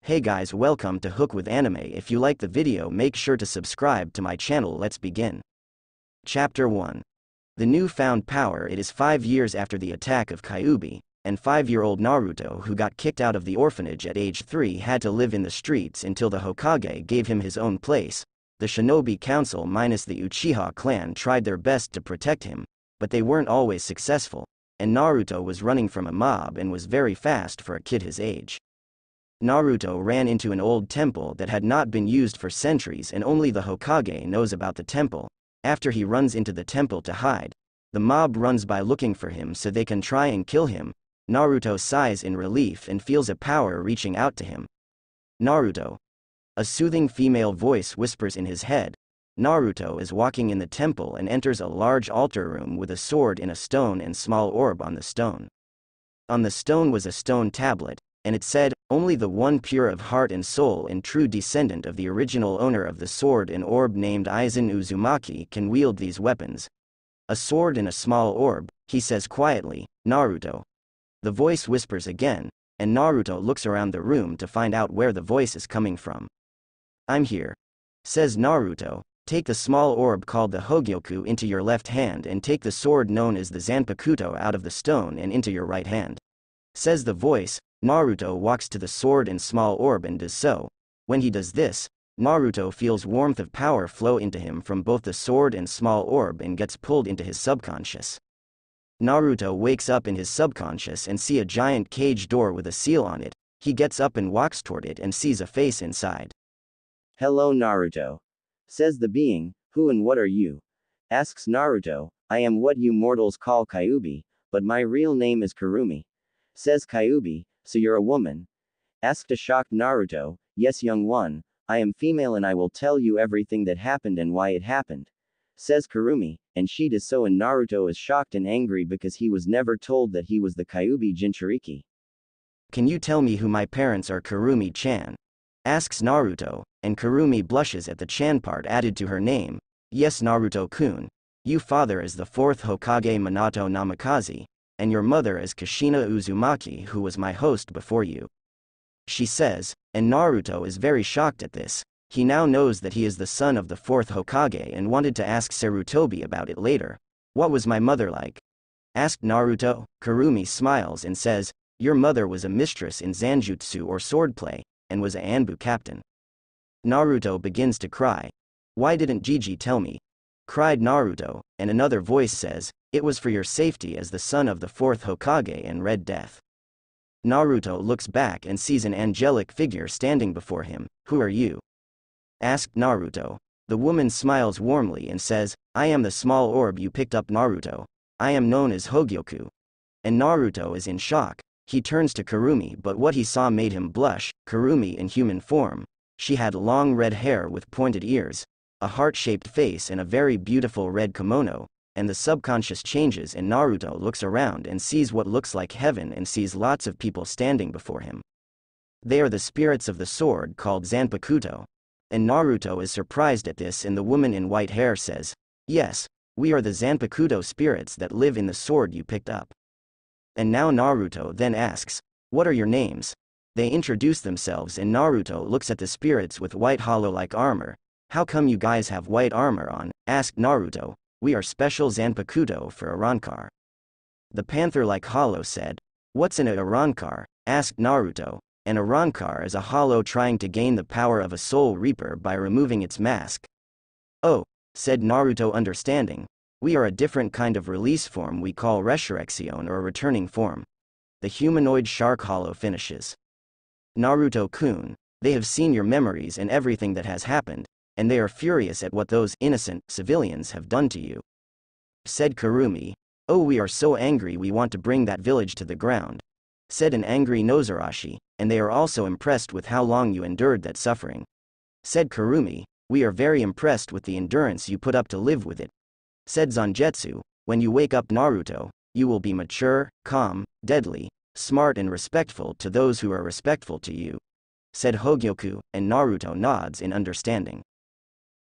Hey guys, welcome to Hook with Anime. If you like the video, make sure to subscribe to my channel. Let's begin. Chapter 1. The newfound power. It is 5 years after the attack of Kyuubi, and 5-year-old Naruto, who got kicked out of the orphanage at age 3, had to live in the streets until the Hokage gave him his own place. The Shinobi Council minus the Uchiha clan tried their best to protect him, but they weren't always successful, and Naruto was running from a mob and was very fast for a kid his age. Naruto ran into an old temple that had not been used for centuries, and only the Hokage knows about the temple. After he runs into the temple to hide, the mob runs by looking for him so they can try and kill him. Naruto sighs in relief and feels a power reaching out to him. Naruto. A soothing female voice whispers in his head. Naruto is walking in the temple and enters a large altar room with a sword in a stone and small orb on the stone. On the stone was a stone tablet, and it said, "Only the one pure of heart and soul and true descendant of the original owner of the sword and orb named Aizen Uzumaki can wield these weapons." "A sword and a small orb," he says quietly. "Naruto." The voice whispers again, and Naruto looks around the room to find out where the voice is coming from. "I'm here," says Naruto. "Take the small orb called the Hogyoku into your left hand and take the sword known as the Zanpakuto out of the stone and into your right hand," says the voice. Naruto walks to the sword and small orb and does so. When he does this, Naruto feels warmth of power flow into him from both the sword and small orb and gets pulled into his subconscious. Naruto wakes up in his subconscious and sees a giant cage door with a seal on it. He gets up and walks toward it and sees a face inside. "Hello Naruto," says the being. "Who and what are you?" asks Naruto. "I am what you mortals call Kyuubi, but my real name is Kurumi," says Kyuubi. "So you're a woman?" asked a shocked Naruto. "Yes, young one, I am female and I will tell you everything that happened and why it happened," says Kurumi, and she does so, and Naruto is shocked and angry because he was never told that he was the Kyuubi Jinchuriki. "Can you tell me who my parents are?" Kurumi-chan asks Naruto, and Kurumi blushes at the chan part added to her name. "Yes, Naruto-kun. Your father is the 4th Hokage Minato Namikaze, and your mother is Kushina Uzumaki, who was my host before you," she says, and Naruto is very shocked at this. He now knows that he is the son of the 4th Hokage and wanted to ask Sarutobi about it later. "What was my mother like?" asked Naruto. Kurumi smiles and says, "Your mother was a mistress in Zanjutsu or swordplay, and was a Anbu captain." Naruto begins to cry. "Why didn't Gigi tell me?" cried Naruto, and another voice says, "It was for your safety as the son of the 4th Hokage and Red Death." Naruto looks back and sees an angelic figure standing before him. "Who are you?" asked Naruto. The woman smiles warmly and says, "I am the small orb you picked up, Naruto. I am known as Hogyoku." And Naruto is in shock. He turns to Kurumi, but what he saw made him blush. Kurumi in human form. She had long red hair with pointed ears, a heart-shaped face and a very beautiful red kimono, and the subconscious changes, and Naruto looks around and sees what looks like heaven and sees lots of people standing before him. They are the spirits of the sword called Zanpakuto. And Naruto is surprised at this, and the woman in white hair says, "Yes, we are the Zanpakuto spirits that live in the sword you picked up." And now Naruto then asks, "What are your names?" They introduce themselves, and Naruto looks at the spirits with white hollow-like armor. "How come you guys have white armor on?" asked Naruto. "We are special Zanpakuto for Arrancar." The panther-like hollow said, "What's in a Arrancar?" asked Naruto. An Arrancar is a hollow trying to gain the power of a soul reaper by removing its mask. "Oh," said Naruto, understanding. "We are a different kind of release form we call resurrection, or returning form." The humanoid shark hollow finishes. "Naruto-kun, they have seen your memories and everything that has happened, and they are furious at what those innocent civilians have done to you," said Kurumi. "Oh, we are so angry, we want to bring that village to the ground," said an angry Nozarashi, "and they are also impressed with how long you endured that suffering," said Kurumi. "We are very impressed with the endurance you put up to live with it," said Zanjetsu. "When you wake up, Naruto, you will be mature, calm, deadly, smart and respectful to those who are respectful to you," said Hogyoku, and Naruto nods in understanding.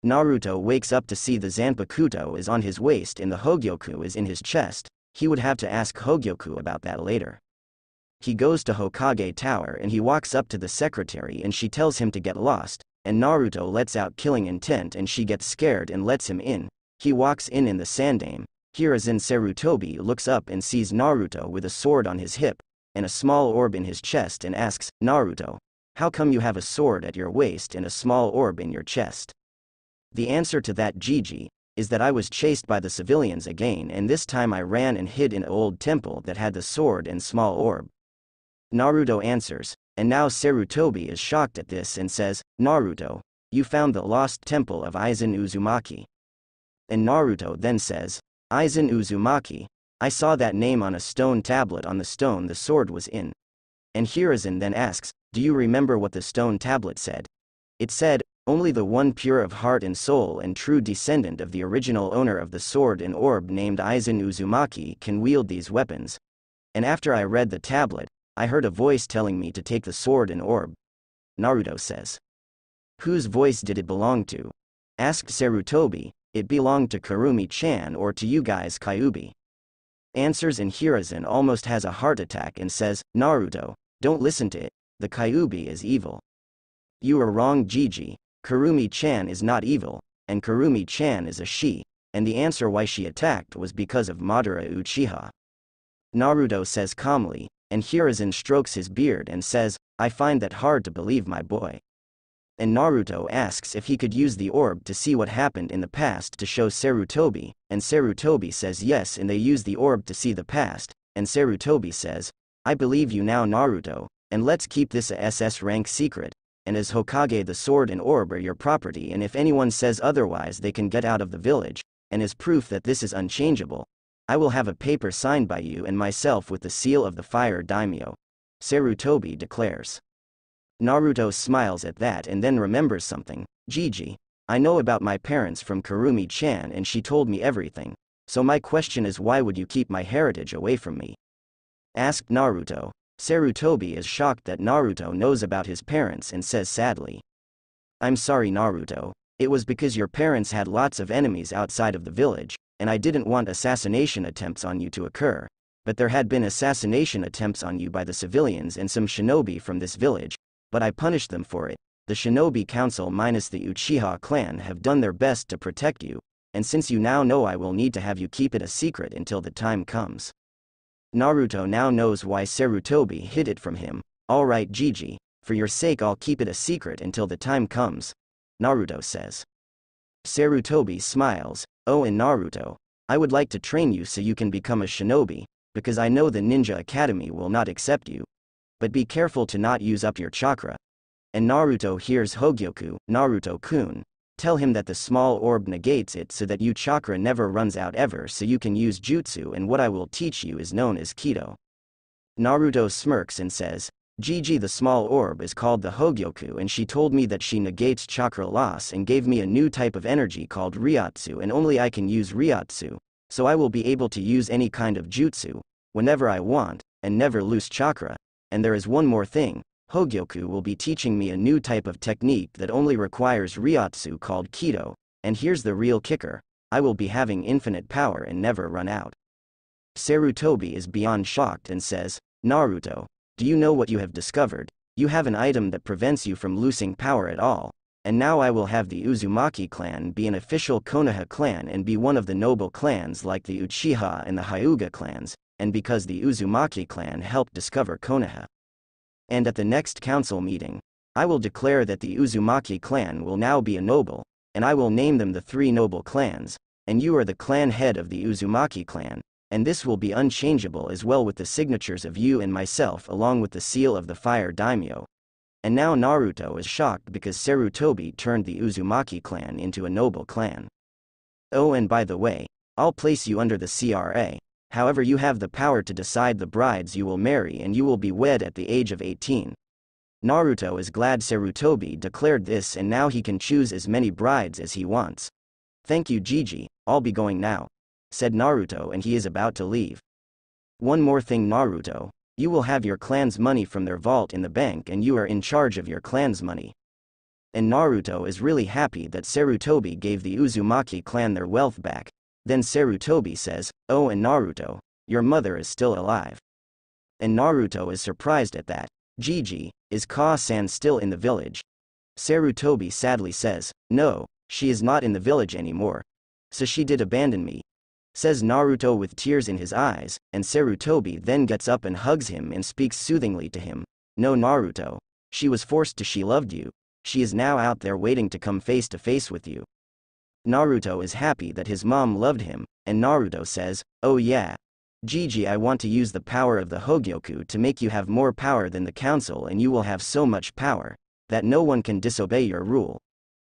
Naruto wakes up to see the Zanpakuto is on his waist and the Hogyoku is in his chest. He would have to ask Hogyoku about that later. He goes to Hokage Tower and he walks up to the secretary and she tells him to get lost, and Naruto lets out killing intent and she gets scared and lets him in. He walks in the sandame. Hiruzen Sarutobi looks up and sees Naruto with a sword on his hip, and a small orb in his chest and asks, Naruto, how come you have a sword at your waist and a small orb in your chest? The answer to that, Gigi, is that I was chased by the civilians again and this time I ran and hid in an old temple that had the sword and small orb. Naruto answers, and now Sarutobi is shocked at this and says, Naruto, you found the lost temple of Aizen Uzumaki. And Naruto then says, Aizen Uzumaki, I saw that name on a stone tablet on the stone the sword was in. And Hiruzen then asks, do you remember what the stone tablet said? It said, only the one pure of heart and soul and true descendant of the original owner of the sword and orb named Aizen Uzumaki can wield these weapons. And after I read the tablet, I heard a voice telling me to take the sword and orb. Naruto says. Whose voice did it belong to? Asked Sarutobi. It belonged to Kurumi-chan or to you guys, Kyuubi. Answers, and Hiruzen almost has a heart attack and says, Naruto, don't listen to it, the Kyuubi is evil. You are wrong, Gigi. Kurumi-chan is not evil, and Kurumi-chan is a she, and the answer why she attacked was because of Madara Uchiha. Naruto says calmly, and Hiruzen strokes his beard and says, I find that hard to believe, my boy. And Naruto asks if he could use the orb to see what happened in the past to show Sarutobi, and Sarutobi says yes, and they use the orb to see the past, and Sarutobi says, I believe you now, Naruto, and let's keep this a SS rank secret, and as Hokage the sword and orb are your property, and if anyone says otherwise they can get out of the village, and as proof that this is unchangeable, I will have a paper signed by you and myself with the seal of the fire daimyo. Sarutobi declares. Naruto smiles at that and then remembers something. Gigi, I know about my parents from Kurumi-chan and she told me everything, so my question is, why would you keep my heritage away from me? Asked Naruto. Sarutobi is shocked that Naruto knows about his parents and says sadly, I'm sorry, Naruto, it was because your parents had lots of enemies outside of the village, and I didn't want assassination attempts on you to occur, but there had been assassination attempts on you by the civilians and some shinobi from this village, but I punished them for it. The Shinobi Council minus the Uchiha clan have done their best to protect you, and since you now know, I will need to have you keep it a secret until the time comes. Naruto now knows why Sarutobi hid it from him. Alright, Gigi, for your sake I'll keep it a secret until the time comes, Naruto says. Sarutobi smiles. Oh, and Naruto, I would like to train you so you can become a shinobi, because I know the Ninja Academy will not accept you. But be careful to not use up your chakra. And Naruto hears Hogyoku, Naruto-kun, tell him that the small orb negates it so that your chakra never runs out ever, so you can use jutsu, and what I will teach you is known as Kido. Naruto smirks and says, Gigi, the small orb is called the Hogyoku and she told me that she negates chakra loss and gave me a new type of energy called Ryotsu, and only I can use Ryotsu, so I will be able to use any kind of jutsu, whenever I want, and never lose chakra. And there is one more thing, Hogyoku will be teaching me a new type of technique that only requires Ryotsu called Kido, and here's the real kicker, I will be having infinite power and never run out. Sarutobi is beyond shocked and says, Naruto, do you know what you have discovered? You have an item that prevents you from losing power at all, and now I will have the Uzumaki clan be an official Konoha clan and be one of the noble clans like the Uchiha and the Hyuga clans, and because the Uzumaki clan helped discover Konoha. And at the next council meeting, I will declare that the Uzumaki clan will now be a noble, and I will name them the 3 noble clans, and you are the clan head of the Uzumaki clan, and this will be unchangeable as well with the signatures of you and myself along with the seal of the fire daimyo. And now Naruto is shocked because Sarutobi turned the Uzumaki clan into a noble clan. Oh, and by the way, I'll place you under the CRA. However, you have the power to decide the brides you will marry and you will be wed at the age of 18. Naruto is glad Sarutobi declared this and now he can choose as many brides as he wants. Thank you, Gigi, I'll be going now, said Naruto, and he is about to leave. One more thing, Naruto, you will have your clan's money from their vault in the bank and you are in charge of your clan's money. And Naruto is really happy that Sarutobi gave the Uzumaki clan their wealth back. Then Sarutobi says, oh, and Naruto, your mother is still alive. and Naruto is surprised at that. Gigi, is Ka-san still in the village? Sarutobi sadly says, no, she is not in the village anymore. So she did abandon me, says Naruto with tears in his eyes, and Sarutobi then gets up and hugs him and speaks soothingly to him. No Naruto. She was forced to. She loved you. She is now out there waiting to come face to face with you. Naruto is happy that his mom loved him, and Naruto says, oh yeah. Gigi, I want to use the power of the Hogyoku to make you have more power than the council, and you will have so much power that no one can disobey your rule.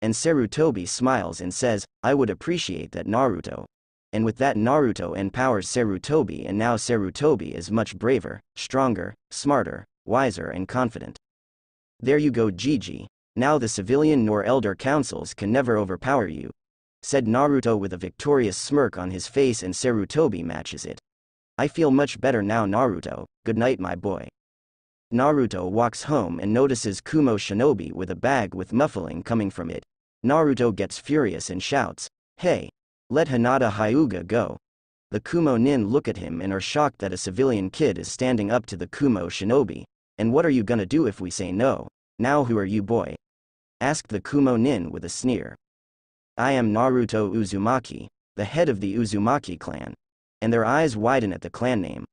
And Sarutobi smiles and says, I would appreciate that, Naruto. And with that, Naruto empowers Sarutobi, and now Sarutobi is much braver, stronger, smarter, wiser and confident. There you go, Gigi. Now the civilian nor elder councils can never overpower you, said Naruto with a victorious smirk on his face, and Sarutobi matches it. I feel much better now, Naruto. Good night, my boy. Naruto walks home and notices Kumo Shinobi with a bag with muffling coming from it. Naruto gets furious and shouts, hey! Let Hinata Hyuga go. The Kumo nin look at him and are shocked that a civilian kid is standing up to the Kumo Shinobi. And what are you gonna do if we say no? Now who are you, boy? Asked the Kumo nin with a sneer. I am Naruto Uzumaki, the head of the Uzumaki clan. And their eyes widen at the clan name.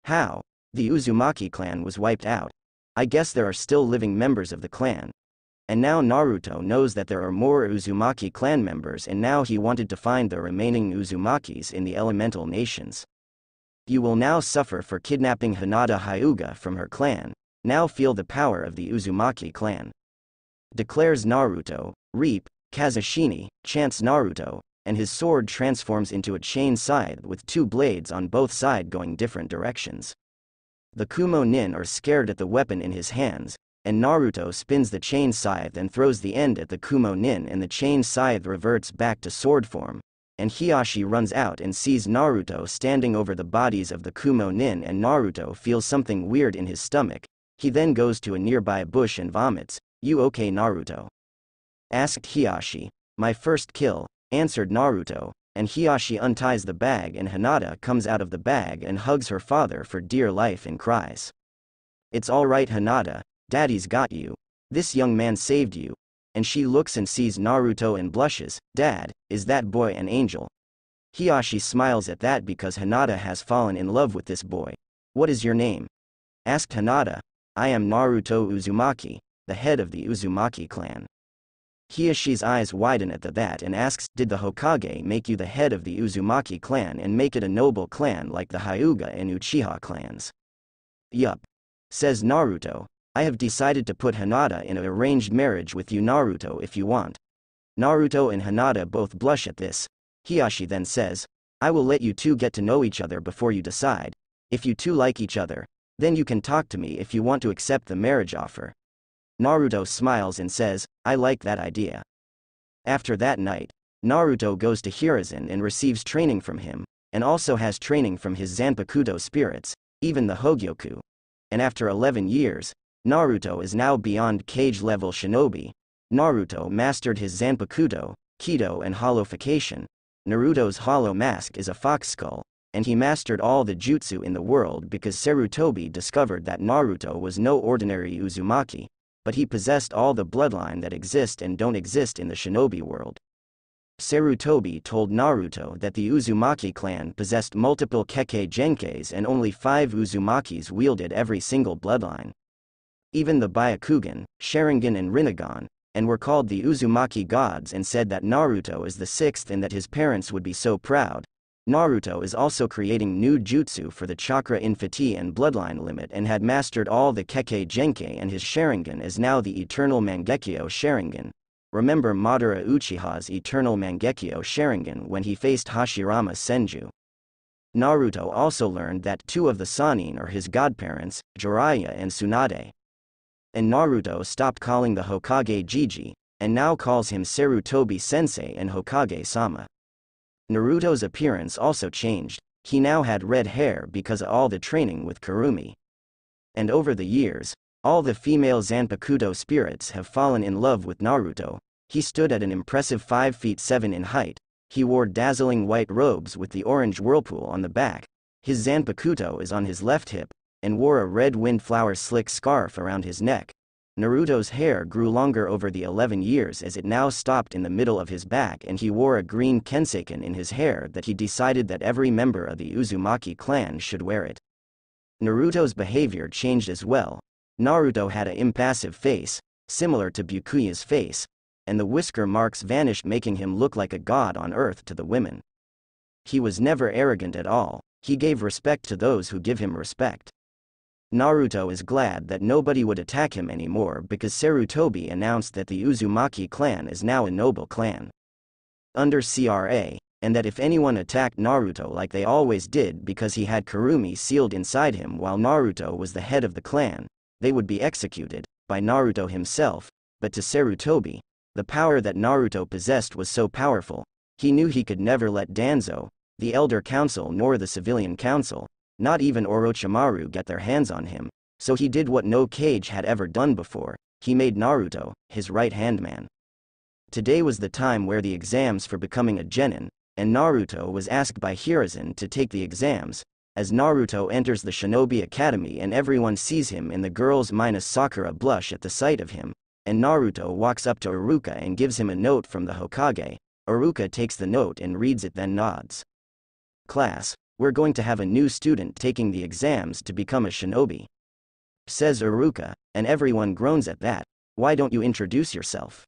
How? The Uzumaki clan was wiped out. I guess there are still living members of the clan. And now Naruto knows that there are more Uzumaki clan members, and now he wanted to find the remaining Uzumakis in the elemental nations. You will now suffer for kidnapping Hinata Hyuga from her clan. Now feel the power of the Uzumaki clan. Declares Naruto. Reap, Kazushini, chants Naruto, and his sword transforms into a chain scythe with two blades on both sides going different directions. The Kumo nin are scared at the weapon in his hands, and Naruto spins the chain scythe and throws the end at the Kumo nin, and the chain scythe reverts back to sword form. And Hiashi runs out and sees Naruto standing over the bodies of the Kumo nin, and Naruto feels something weird in his stomach. He then goes to a nearby bush and vomits. You okay, Naruto? Asked Hiashi. My first kill, answered Naruto, and Hiashi unties the bag, and Hinata comes out of the bag and hugs her father for dear life and cries. It's alright, Hinata, Daddy's got you. This young man saved you. And she looks and sees Naruto and blushes. Dad, is that boy an angel? Hiashi smiles at that because Hinata has fallen in love with this boy. What is your name? Asked Hinata. I am Naruto Uzumaki, the head of the Uzumaki clan. Hiashi's eyes widen at that and asks, did the Hokage make you the head of the Uzumaki clan and make it a noble clan like the Hyuga and Uchiha clans? Yup. Says Naruto. I have decided to put Hinata in an arranged marriage with you, Naruto, if you want. Naruto and Hinata both blush at this. Hiashi then says, I will let you two get to know each other before you decide. If you two like each other, then you can talk to me if you want to accept the marriage offer. Naruto smiles and says, I like that idea. After that night, Naruto goes to Hiruzen and receives training from him, and also has training from his Zanpakuto spirits, even the Hogyoku. And after 11 years, Naruto is now beyond cage-level shinobi. Naruto mastered his Zanpakuto, Kido and Hollowification. Naruto's hollow mask is a fox skull, and he mastered all the jutsu in the world because Sarutobi discovered that Naruto was no ordinary Uzumaki, but he possessed all the bloodline that exist and don't exist in the shinobi world. Sarutobi told Naruto that the Uzumaki clan possessed multiple Kekkei Genkais and only 5 Uzumakis wielded every single bloodline. Even the Byakugan, Sharingan and Rinnegan, and were called the Uzumaki gods, and said that Naruto is the 6th and that his parents would be so proud. Naruto is also creating new jutsu for the chakra infinity and bloodline limit and had mastered all the Kekkei Genkai, and his Sharingan is now the Eternal Mangekyo Sharingan. Remember Madara Uchiha's Eternal Mangekyo Sharingan when he faced Hashirama Senju. Naruto also learned that 2 of the Sannin are his godparents, Jiraiya and Tsunade. And Naruto stopped calling the Hokage Gigi, and now calls him Sarutobi Sensei and Hokage-sama. Naruto's appearance also changed. He now had red hair because of all the training with Kurumi. And over the years, all the female Zanpakuto spirits have fallen in love with Naruto. He stood at an impressive 5 feet 7 in height. He wore dazzling white robes with the orange whirlpool on the back. His Zanpakuto is on his left hip, and wore a red windflower slick scarf around his neck. Naruto's hair grew longer over the 11 years as it now stopped in the middle of his back, and he wore a green kenseiken in his hair that he decided that every member of the Uzumaki clan should wear it. Naruto's behavior changed as well. Naruto had an impassive face, similar to Byakuya's face, and the whisker marks vanished, making him look like a god on earth to the women. He was never arrogant at all. He gave respect to those who give him respect. Naruto is glad that nobody would attack him anymore because Sarutobi announced that the Uzumaki clan is now a noble clan under CRA, and that if anyone attacked Naruto like they always did because he had Kurumi sealed inside him while Naruto was the head of the clan, they would be executed by Naruto himself. But to Sarutobi, the power that Naruto possessed was so powerful, he knew he could never let Danzo, the Elder Council, nor the Civilian Council, not even Orochimaru, get their hands on him, so he did what no Kage had ever done before. He made Naruto his right-hand man. Today was the time where the exams for becoming a genin, and Naruto was asked by Hiruzen to take the exams. As Naruto enters the Shinobi Academy and everyone sees him, and the girls minus Sakura blush at the sight of him, and Naruto walks up to Iruka and gives him a note from the Hokage. Iruka takes the note and reads it, then nods. "Class, we're going to have a new student taking the exams to become a shinobi," says Iruka, and everyone groans at that. "Why don't you introduce yourself?"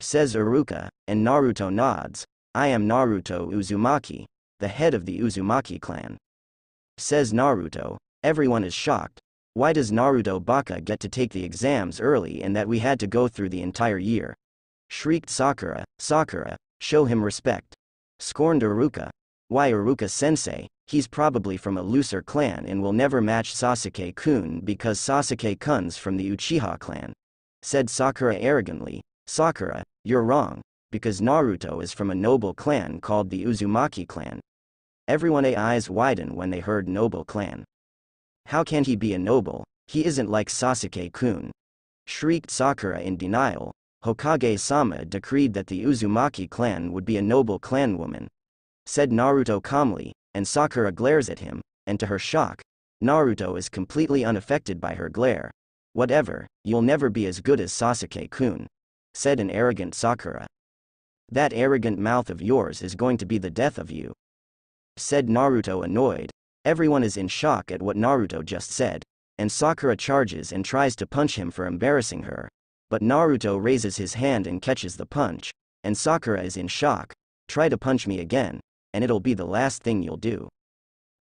says Iruka, and Naruto nods. "I am Naruto Uzumaki, the head of the Uzumaki clan," says Naruto. Everyone is shocked. Why does Naruto Baka get to take the exams early and that we had to go through the entire year? Shrieked Sakura. "Sakura, show him respect," scorned Iruka. "Why, Iruka-sensei, he's probably from a looser clan and will never match Sasuke-kun because Sasuke comes from the Uchiha clan," said Sakura arrogantly. "Sakura, you're wrong, because Naruto is from a noble clan called the Uzumaki clan." Everyone's eyes widen when they heard noble clan. "How can he be a noble? He isn't like Sasuke-kun," shrieked Sakura in denial. "Hokage-sama decreed that the Uzumaki clan would be a noble clan woman," said Naruto calmly, and Sakura glares at him, and to her shock, Naruto is completely unaffected by her glare. "Whatever, you'll never be as good as Sasuke-kun," said an arrogant Sakura. "That arrogant mouth of yours is going to be the death of you," said Naruto, annoyed. Everyone is in shock at what Naruto just said, and Sakura charges and tries to punch him for embarrassing her. But Naruto raises his hand and catches the punch, and Sakura is in shock. "Try to punch me again, and it'll be the last thing you'll do,"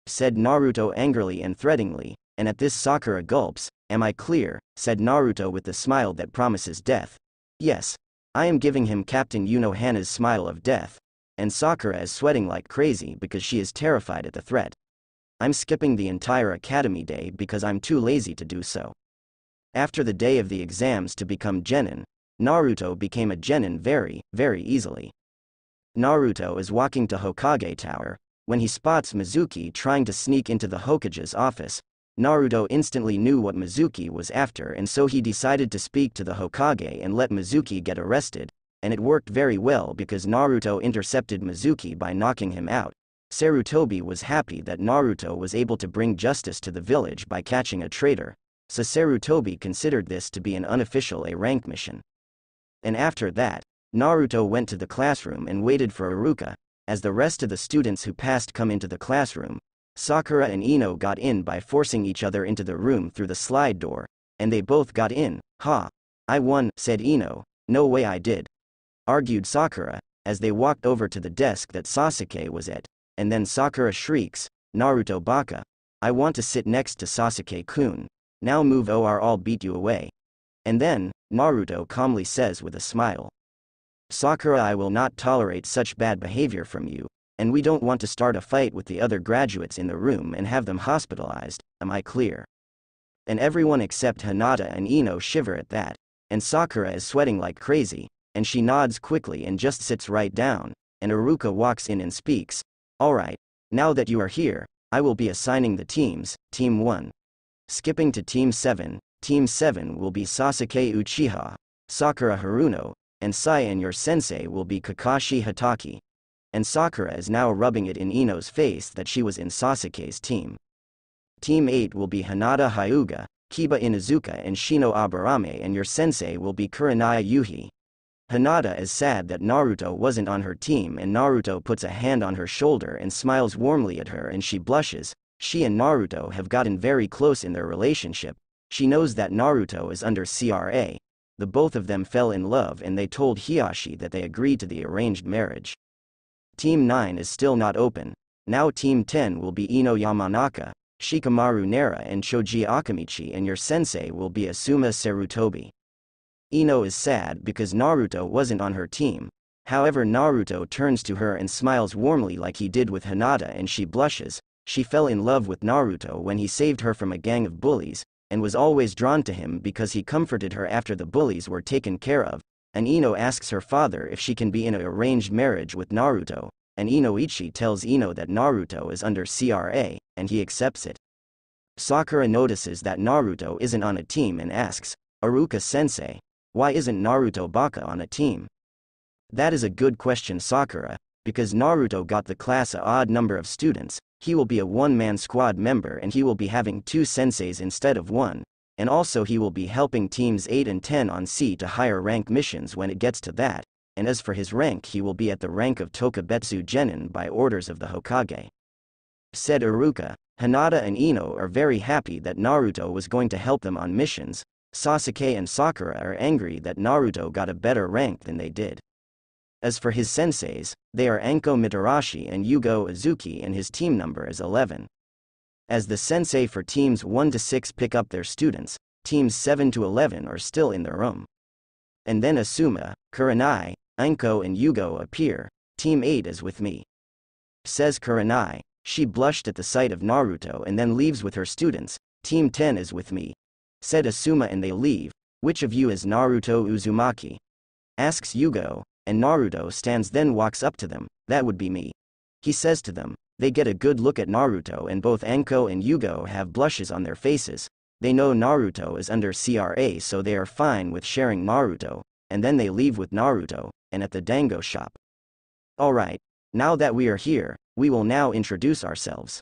said Naruto angrily and threateningly, and at this Sakura gulps. "Am I clear?" said Naruto with the smile that promises death. "Yes. I am giving him Captain Unohana's smile of death," and Sakura is sweating like crazy because she is terrified at the threat. "I'm skipping the entire academy day because I'm too lazy to do so." After the day of the exams to become genin, Naruto became a genin very, very easily. Naruto is walking to Hokage Tower, when he spots Mizuki trying to sneak into the Hokage's office. Naruto instantly knew what Mizuki was after, and so he decided to speak to the Hokage and let Mizuki get arrested, and it worked very well because Naruto intercepted Mizuki by knocking him out. Sarutobi was happy that Naruto was able to bring justice to the village by catching a traitor, so Sarutobi considered this to be an unofficial A-rank mission. And after that, Naruto went to the classroom and waited for Iruka. As the rest of the students who passed come into the classroom, Sakura and Ino got in by forcing each other into the room through the slide door, and they both got in. "Ha! I won," said Ino. "No way I did," argued Sakura, as they walked over to the desk that Sasuke was at, and then Sakura shrieks, "Naruto Baka! I want to sit next to Sasuke-kun. Now move or I'll beat you away." And then, Naruto calmly says with a smile, "Sakura, I will not tolerate such bad behavior from you, and we don't want to start a fight with the other graduates in the room and have them hospitalized, am I clear?" And everyone except Hinata and Ino shiver at that, and Sakura is sweating like crazy, and she nods quickly and just sits right down, and Iruka walks in and speaks, "Alright, now that you are here, I will be assigning the teams. Team 1. Skipping to Team 7, Team 7 will be Sasuke Uchiha, Sakura Haruno, and Sai, and your sensei will be Kakashi Hatake." And Sakura is now rubbing it in Ino's face that she was in Sasuke's team. Team 8 will be Hinata Hyuga, Kiba Inuzuka and Shino Aburame, and your sensei will be Kurenai Yuhi. Hinata is sad that Naruto wasn't on her team, and Naruto puts a hand on her shoulder and smiles warmly at her, and she blushes. She and Naruto have gotten very close in their relationship. She knows that Naruto is under CRA. The both of them fell in love and they told Hiyashi that they agreed to the arranged marriage. Team 9 is still not open. Now Team 10 will be Ino Yamanaka, Shikamaru Nara and Choji Akamichi, and your sensei will be Asuma Sarutobi. Ino is sad because Naruto wasn't on her team. However, Naruto turns to her and smiles warmly like he did with Hinata, and she blushes. She fell in love with Naruto when he saved her from a gang of bullies, and was always drawn to him because he comforted her after the bullies were taken care of. And Ino asks her father if she can be in an arranged marriage with Naruto, and Inoichi tells Ino that Naruto is under CRA, and he accepts it. Sakura notices that Naruto isn't on a team and asks, Aruka-sensei, why isn't Naruto Baka on a team? That is a good question, Sakura, because Naruto got the class a odd number of students. He will be a one-man squad member and he will be having 2 senseis instead of 1, and also he will be helping teams 8 and 10 on C to higher rank missions when it gets to that, and as for his rank, he will be at the rank of Tokubetsu Genin by orders of the Hokage. Said Iruka. Hinata and Ino are very happy that Naruto was going to help them on missions. Sasuke and Sakura are angry that Naruto got a better rank than they did. As for his senseis, they are Anko Mitarashi and Yugo Uzuki, and his team number is 11. As the sensei for teams 1 to 6 pick up their students, teams 7 to 11 are still in their room. And then Asuma, Kurenai, Anko and Yugo appear. Team 8 is with me. Says Kurenai. She blushed at the sight of Naruto and then leaves with her students. Team 10 is with me. Said Asuma, and they leave. Which of you is Naruto Uzumaki? Asks Yugo, and Naruto stands then walks up to them. That would be me. He says to them. They get a good look at Naruto and both Anko and Yugo have blushes on their faces. They know Naruto is under CRA, so they are fine with sharing Naruto, and then they leave with Naruto, and at the dango shop. Alright, now that we are here, we will now introduce ourselves.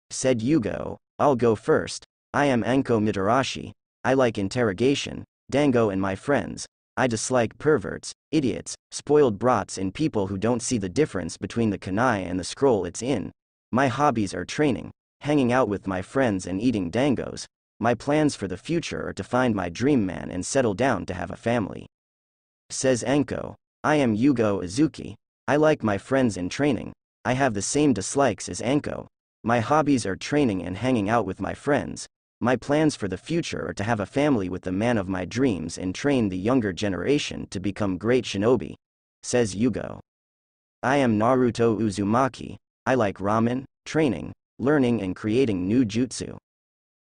Said Yugo, I'll go first. I am Anko Mitarashi. I like interrogation, dango and my friends. I dislike perverts, idiots, spoiled brats and people who don't see the difference between the kunai and the scroll it's in. My hobbies are training, hanging out with my friends and eating dangos. My plans for the future are to find my dream man and settle down to have a family. Says Anko, I am Yugo Uzuki. I like my friends and training. I have the same dislikes as Anko. My hobbies are training and hanging out with my friends. My plans for the future are to have a family with the man of my dreams and train the younger generation to become great shinobi. Says Yugo. I am Naruto Uzumaki. I like ramen, training, learning and creating new jutsu.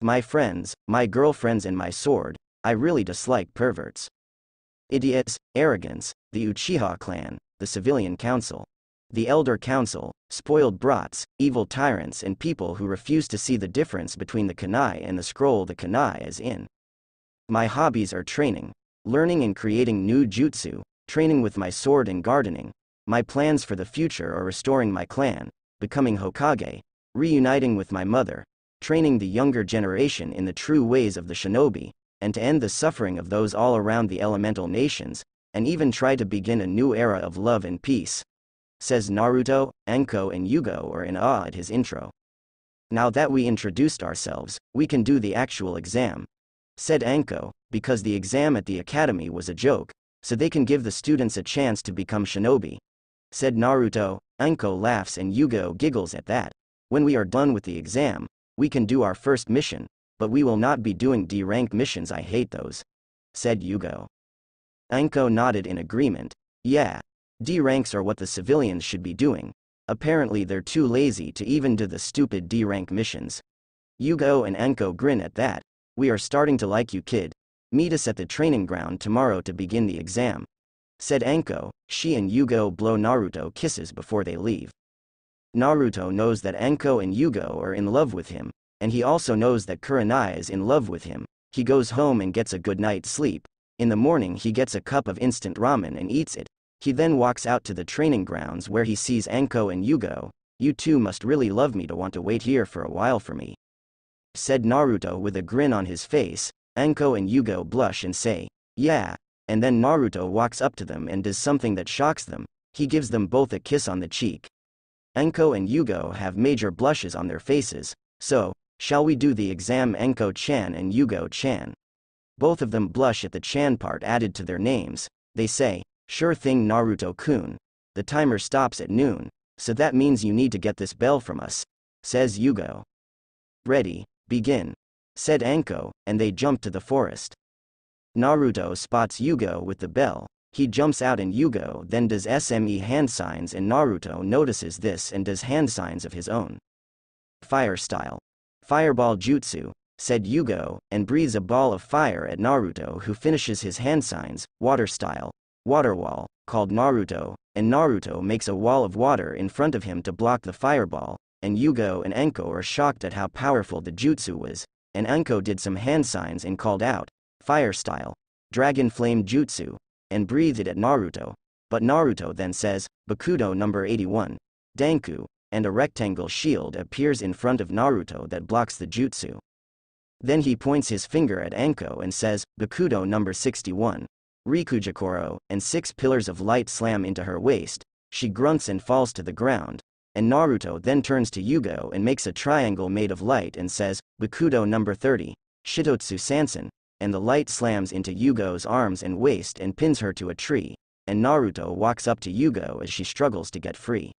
My friends, my girlfriends and my sword. I really dislike perverts. Idiots, arrogance, the Uchiha clan, the civilian council. The Elder Council, spoiled brats, evil tyrants and people who refuse to see the difference between the kunai and the scroll the kunai is in. My hobbies are training, learning and creating new jutsu, training with my sword and gardening. My plans for the future are restoring my clan, becoming Hokage, reuniting with my mother, training the younger generation in the true ways of the shinobi, and to end the suffering of those all around the elemental nations, and even try to begin a new era of love and peace. Says Naruto, Anko and Yugo are in awe at his intro. Now that we introduced ourselves, we can do the actual exam. Said Anko, because the exam at the academy was a joke, so they can give the students a chance to become shinobi. Said Naruto. Anko laughs and Yugo giggles at that. When we are done with the exam, we can do our first mission, but we will not be doing D-rank missions, I hate those. Said Yugo. Anko nodded in agreement. Yeah. D-ranks are what the civilians should be doing. Apparently they're too lazy to even do the stupid D-rank missions. Yugo and Anko grin at that. We are starting to like you, kid. Meet us at the training ground tomorrow to begin the exam. Said Anko. She and Yugo blow Naruto kisses before they leave. Naruto knows that Anko and Yugo are in love with him, and he also knows that Kurenai is in love with him. He goes home and gets a good night's sleep. In the morning he gets a cup of instant ramen and eats it. He then walks out to the training grounds where he sees Anko and Yugo. You two must really love me to want to wait here for a while for me. said Naruto with a grin on his face. Anko and Yugo blush and say, yeah, and then Naruto walks up to them and does something that shocks them. He gives them both a kiss on the cheek. Anko and Yugo have major blushes on their faces. So, shall we do the exam? Anko-chan and Yugo-chan. Both of them blush at the chan part added to their names. They say, sure thing Naruto-kun. The timer stops at noon, so that means you need to get this bell from us, says Yugo. Ready, begin, said Anko, and they jump to the forest. Naruto spots Yugo with the bell. He jumps out and Yugo then does SME hand signs and Naruto notices this and does hand signs of his own. Fire style. Fireball jutsu, said Yugo, and breathes a ball of fire at Naruto who finishes his hand signs. Water style. Water wall, called Naruto, and Naruto makes a wall of water in front of him to block the fireball, and Yugo and Anko are shocked at how powerful the jutsu was, and Anko did some hand signs and called out, fire style. Dragon flame jutsu, and breathed it at Naruto, but Naruto then says, Bakudo number 81, Danku, and a rectangle shield appears in front of Naruto that blocks the jutsu. Then he points his finger at Anko and says, Bakudo number 61, Rikujakoro, and 6 pillars of light slam into her waist. She grunts and falls to the ground, and Naruto then turns to Yugo and makes a triangle made of light and says, Bakudo number 30, Shitotsu Sansen, and the light slams into Yugo's arms and waist and pins her to a tree, and Naruto walks up to Yugo as she struggles to get free.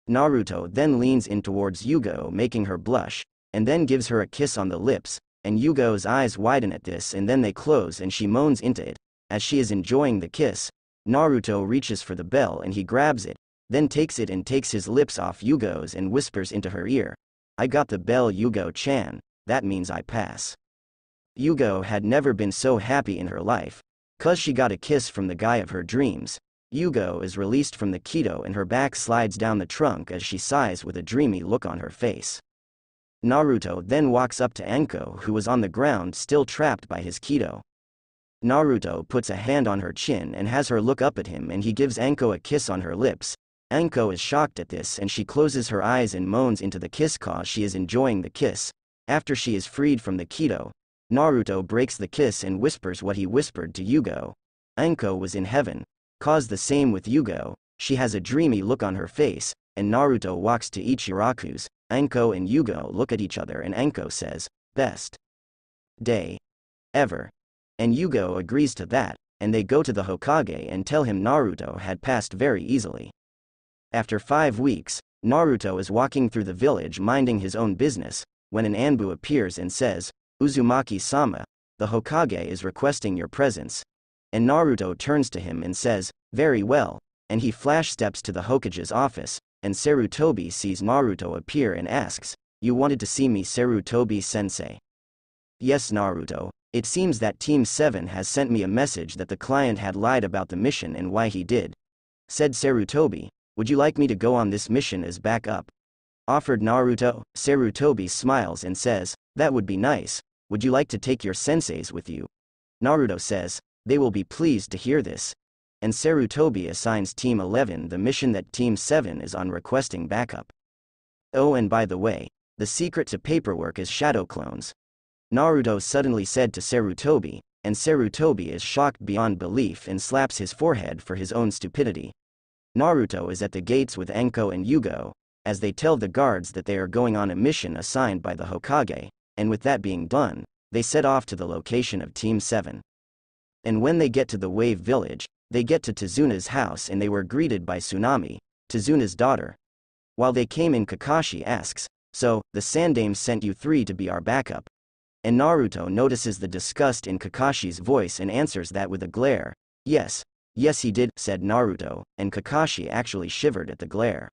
Naruto then leans in towards Yugo making her blush, and then gives her a kiss on the lips, and Yugo's eyes widen at this and then they close and she moans into it. As she is enjoying the kiss, Naruto reaches for the bell and he grabs it, then takes it and takes his lips off Yugo's and whispers into her ear, I got the bell Yugo-chan, that means I pass. Yugo had never been so happy in her life. 'Cause she got a kiss from the guy of her dreams. Yugo is released from the Kido and her back slides down the trunk as she sighs with a dreamy look on her face. Naruto then walks up to Anko who was on the ground still trapped by his Kido. Naruto puts a hand on her chin and has her look up at him and he gives Anko a kiss on her lips. Anko is shocked at this and she closes her eyes and moans into the kiss cause she is enjoying the kiss. After she is freed from the Kido, Naruto breaks the kiss and whispers what he whispered to Yugo. Anko was in heaven. Cause the same with Yugo, she has a dreamy look on her face, and Naruto walks to Ichiraku's. Anko and Yugo look at each other and Anko says, best day ever. And Yugo agrees to that, and they go to the Hokage and tell him Naruto had passed very easily. After 5 weeks, Naruto is walking through the village minding his own business, when an Anbu appears and says, Uzumaki-sama, the Hokage is requesting your presence. And Naruto turns to him and says, very well, and he flash steps to the Hokage's office, and Sarutobi sees Naruto appear and asks, you wanted to see me Sarutobi-sensei? Yes Naruto, it seems that Team 7 has sent me a message that the client had lied about the mission and why he did. Said Sarutobi, would you like me to go on this mission as backup? Offered Naruto. Sarutobi smiles and says, that would be nice. Would you like to take your senseis with you? Naruto says, they will be pleased to hear this. And Sarutobi assigns Team 11 the mission that Team 7 is on requesting backup. Oh and by the way, the secret to paperwork is shadow clones. Naruto suddenly said to Sarutobi, and Sarutobi is shocked beyond belief and slaps his forehead for his own stupidity. Naruto is at the gates with Anko and Yugo, as they tell the guards that they are going on a mission assigned by the Hokage, and with that being done, they set off to the location of Team 7. And when they get to the Wave Village, they get to Tezuna's house and they were greeted by Tsunami, Tezuna's daughter. While they came in, Kakashi asks, so, the Sandaime sent you 3 to be our backup? And Naruto notices the disgust in Kakashi's voice and answers that with a glare. Yes, he did, said Naruto, and Kakashi actually shivered at the glare.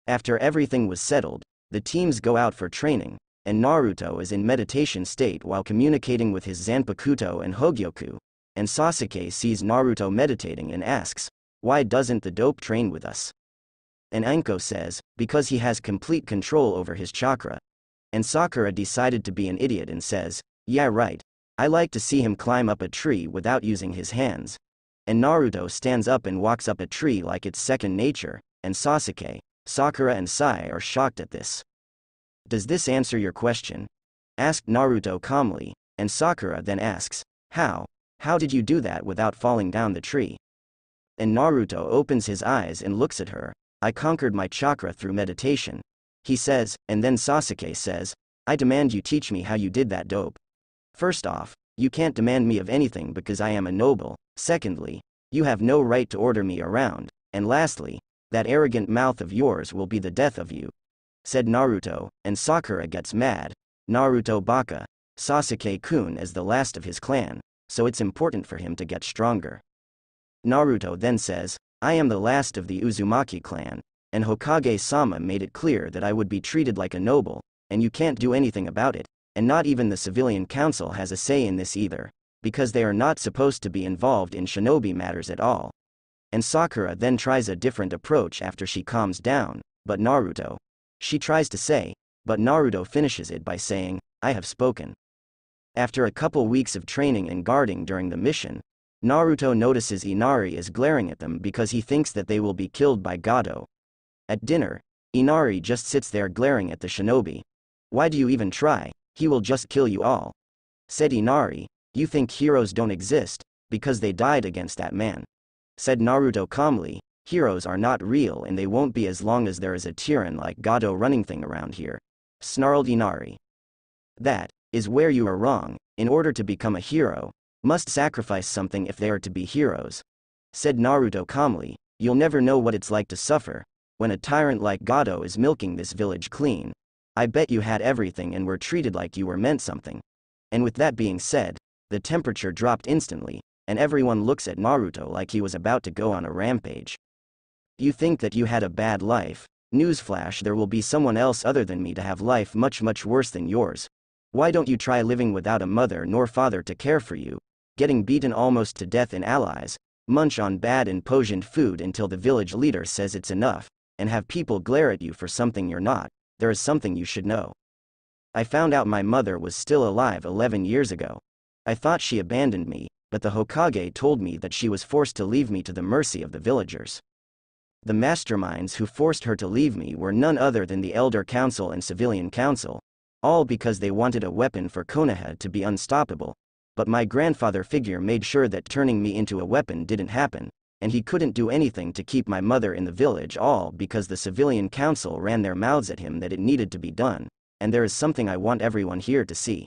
After everything was settled, the teams go out for training, and Naruto is in meditation state while communicating with his Zanpakuto and Hogyoku, and Sasuke sees Naruto meditating and asks, why doesn't the dope train with us? And Anko says, because he has complete control over his chakra. And Sakura decided to be an idiot and says, yeah right, I like to see him climb up a tree without using his hands. And Naruto stands up and walks up a tree like it's second nature, and Sasuke, Sakura and Sai are shocked at this. Does this answer your question? asked Naruto calmly, and Sakura then asks, how? How did you do that without falling down the tree? And Naruto opens his eyes and looks at her. I conquered my chakra through meditation, he says, and then Sasuke says, I demand you teach me how you did that dope. First off, you can't demand me of anything because I am a noble. Secondly, you have no right to order me around. And lastly, that arrogant mouth of yours will be the death of you, said Naruto, and Sakura gets mad. Naruto baka. Sasuke-kun is the last of his clan, so it's important for him to get stronger. Naruto then says, I am the last of the Uzumaki clan, and Hokage-sama made it clear that I would be treated like a noble, and you can't do anything about it, and not even the civilian council has a say in this either, because they are not supposed to be involved in shinobi matters at all. And Sakura then tries a different approach after she calms down, but Naruto. She tries to say, but Naruto finishes it by saying, I have spoken. After a couple weeks of training and guarding during the mission, Naruto notices Inari is glaring at them because he thinks that they will be killed by Gado. At dinner, Inari just sits there glaring at the shinobi. Why do you even try? He will just kill you all. Said Inari, you think heroes don't exist, because they died against that man. Said Naruto calmly, heroes are not real and they won't be as long as there is a tyrann like Gado running thing around here. Snarled Inari. That is where you are wrong. In order to become a hero, must sacrifice something if they are to be heroes. Said Naruto calmly, you'll never know what it's like to suffer, when a tyrant like Gado is milking this village clean. I bet you had everything and were treated like you were meant something. And with that being said, the temperature dropped instantly, and everyone looks at Naruto like he was about to go on a rampage. You think that you had a bad life? Newsflash, there will be someone else other than me to have life much worse than yours. Why don't you try living without a mother nor father to care for you, getting beaten almost to death in allies, munch on bad and poisoned food until the village leader says it's enough, and have people glare at you for something you're not? There is something you should know. I found out my mother was still alive 11 years ago. I thought she abandoned me, but the Hokage told me that she was forced to leave me to the mercy of the villagers. The masterminds who forced her to leave me were none other than the Elder Council and Civilian Council, all because they wanted a weapon for Konoha to be unstoppable. But my grandfather figure made sure that turning me into a weapon didn't happen, and he couldn't do anything to keep my mother in the village, all because the Civilian Council ran their mouths at him that it needed to be done, and there is something I want everyone here to see.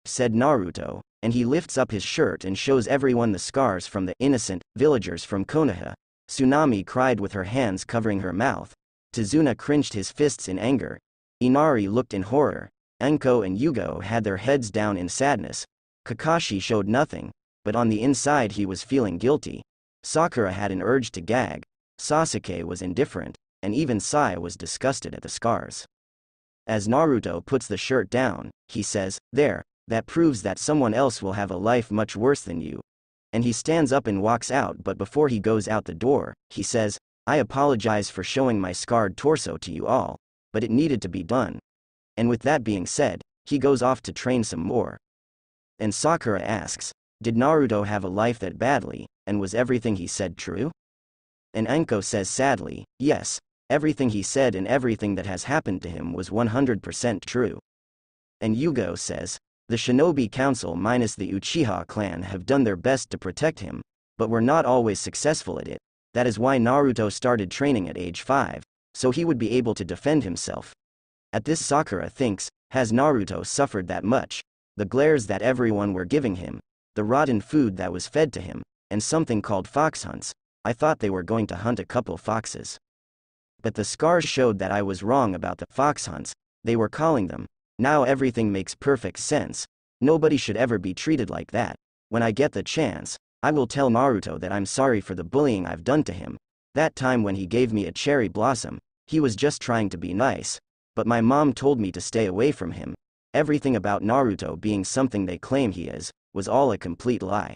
Said Naruto, and he lifts up his shirt and shows everyone the scars from the innocent villagers from Konoha. Tsunami cried with her hands covering her mouth. Tazuna clenched his fists in anger. Inari looked in horror. Enko and Yugo had their heads down in sadness. Kakashi showed nothing, but on the inside he was feeling guilty. Sakura had an urge to gag. Sasuke was indifferent, and even Sai was disgusted at the scars. As Naruto puts the shirt down, he says, there, that proves that someone else will have a life much worse than you. And he stands up and walks out, but before he goes out the door, he says, I apologize for showing my scarred torso to you all, but it needed to be done. And with that being said, he goes off to train some more. And Sakura asks, did Naruto have a life that badly, and was everything he said true? And Enko says sadly, yes, everything he said and everything that has happened to him was 100% true. And Yugo says, the Shinobi Council minus the Uchiha clan have done their best to protect him, but were not always successful at it. That is why Naruto started training at age 5, so he would be able to defend himself. At this, Sakura thinks, has Naruto suffered that much? The glares that everyone were giving him, the rotten food that was fed to him, and something called fox hunts. I thought they were going to hunt a couple foxes. But the scars showed that I was wrong about the fox hunts, they were calling them. Now everything makes perfect sense. Nobody should ever be treated like that. When I get the chance, I will tell Naruto that I'm sorry for the bullying I've done to him. That time when he gave me a cherry blossom, he was just trying to be nice. But my mom told me to stay away from him. Everything about Naruto being something they claim he is, was all a complete lie.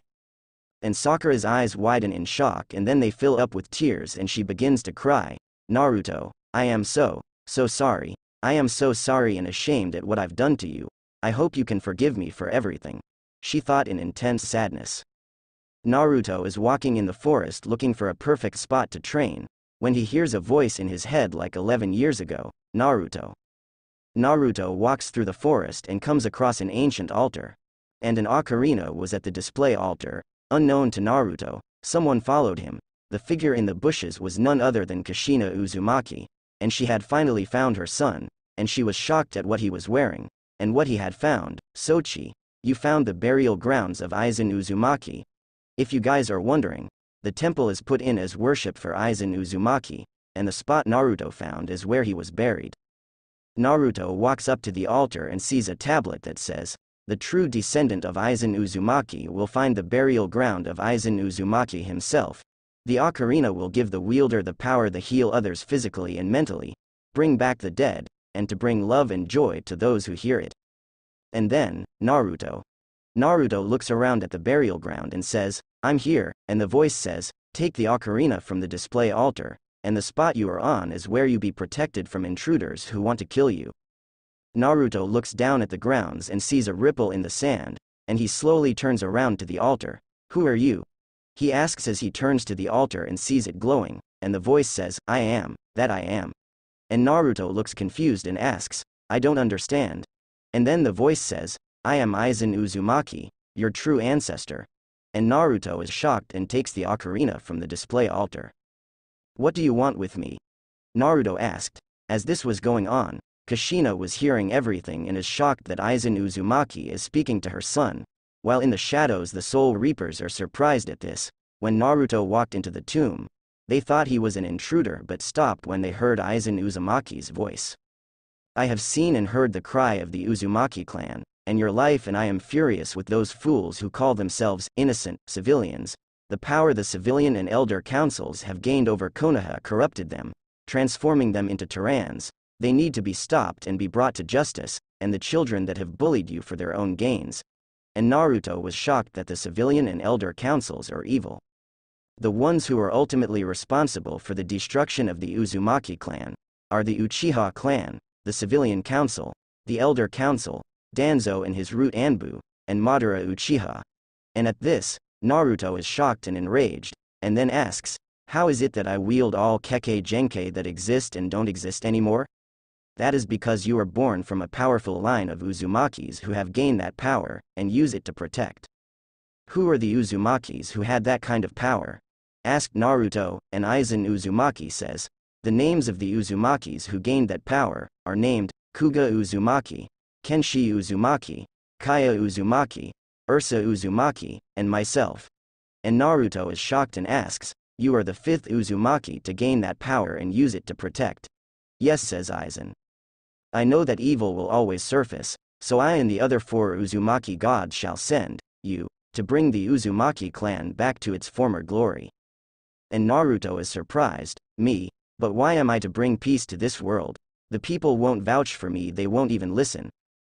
And Sakura's eyes widen in shock and then they fill up with tears and she begins to cry. Naruto, I am so sorry. I am so sorry and ashamed at what I've done to you. I hope you can forgive me for everything. She thought in intense sadness. Naruto is walking in the forest looking for a perfect spot to train, when he hears a voice in his head like 11 years ago. Naruto. Naruto walks through the forest and comes across an ancient altar. And an ocarina was at the display altar. Unknown to Naruto, someone followed him. The figure in the bushes was none other than Kushina Uzumaki, and she had finally found her son, and she was shocked at what he was wearing, and what he had found. Sochi, you found the burial grounds of Aizen Uzumaki. If you guys are wondering, the temple is put in as worship for Aizen Uzumaki, and the spot Naruto found is where he was buried. Naruto walks up to the altar and sees a tablet that says, "The true descendant of Aizen Uzumaki will find the burial ground of Aizen Uzumaki himself. The ocarina will give the wielder the power to heal others physically and mentally, bring back the dead, and to bring love and joy to those who hear it." And then, Naruto looks around at the burial ground and says, "I'm here," and the voice says, "Take the ocarina from the display altar, and the spot you are on is where you be protected from intruders who want to kill you." Naruto looks down at the grounds and sees a ripple in the sand, and he slowly turns around to the altar. "Who are you?" he asks as he turns to the altar and sees it glowing, and the voice says, "I am, that I am." And Naruto looks confused and asks, "I don't understand." And then the voice says, "I am Aizen Uzumaki, your true ancestor." And Naruto is shocked and takes the ocarina from the display altar. "What do you want with me?" Naruto asked. As this was going on, Kushina was hearing everything and is shocked that Aizen Uzumaki is speaking to her son, while in the shadows the Soul Reapers are surprised at this. When Naruto walked into the tomb, they thought he was an intruder but stopped when they heard Aizen Uzumaki's voice. "I have seen and heard the cry of the Uzumaki clan, and your life, and I am furious with those fools who call themselves innocent civilians. The power the civilian and elder councils have gained over Konoha corrupted them, transforming them into tyranns. They need to be stopped and be brought to justice, and the children that have bullied you for their own gains." And Naruto was shocked that the civilian and elder councils are evil. The ones who are ultimately responsible for the destruction of the Uzumaki clan are the Uchiha clan, the civilian council, the elder council, Danzo and his root Anbu, and Madara Uchiha. And at this, Naruto is shocked and enraged, and then asks, "How is it that I wield all Kekkei Genkai that exist and don't exist anymore?" "That is because you are born from a powerful line of Uzumakis who have gained that power, and use it to protect." "Who are the Uzumakis who had that kind of power?" asked Naruto, and Aizen Uzumaki says, "The names of the Uzumakis who gained that power are named Kuga Uzumaki, Kenshi Uzumaki, Kaya Uzumaki, Ursa Uzumaki, and myself." And Naruto is shocked and asks, "You are the fifth Uzumaki to gain that power and use it to protect?" "Yes," says Aizen. "I know that evil will always surface, so I and the other 4 Uzumaki gods shall send you to bring the Uzumaki clan back to its former glory." And Naruto is surprised, "Me? But why am I to bring peace to this world? The people won't vouch for me, they won't even listen."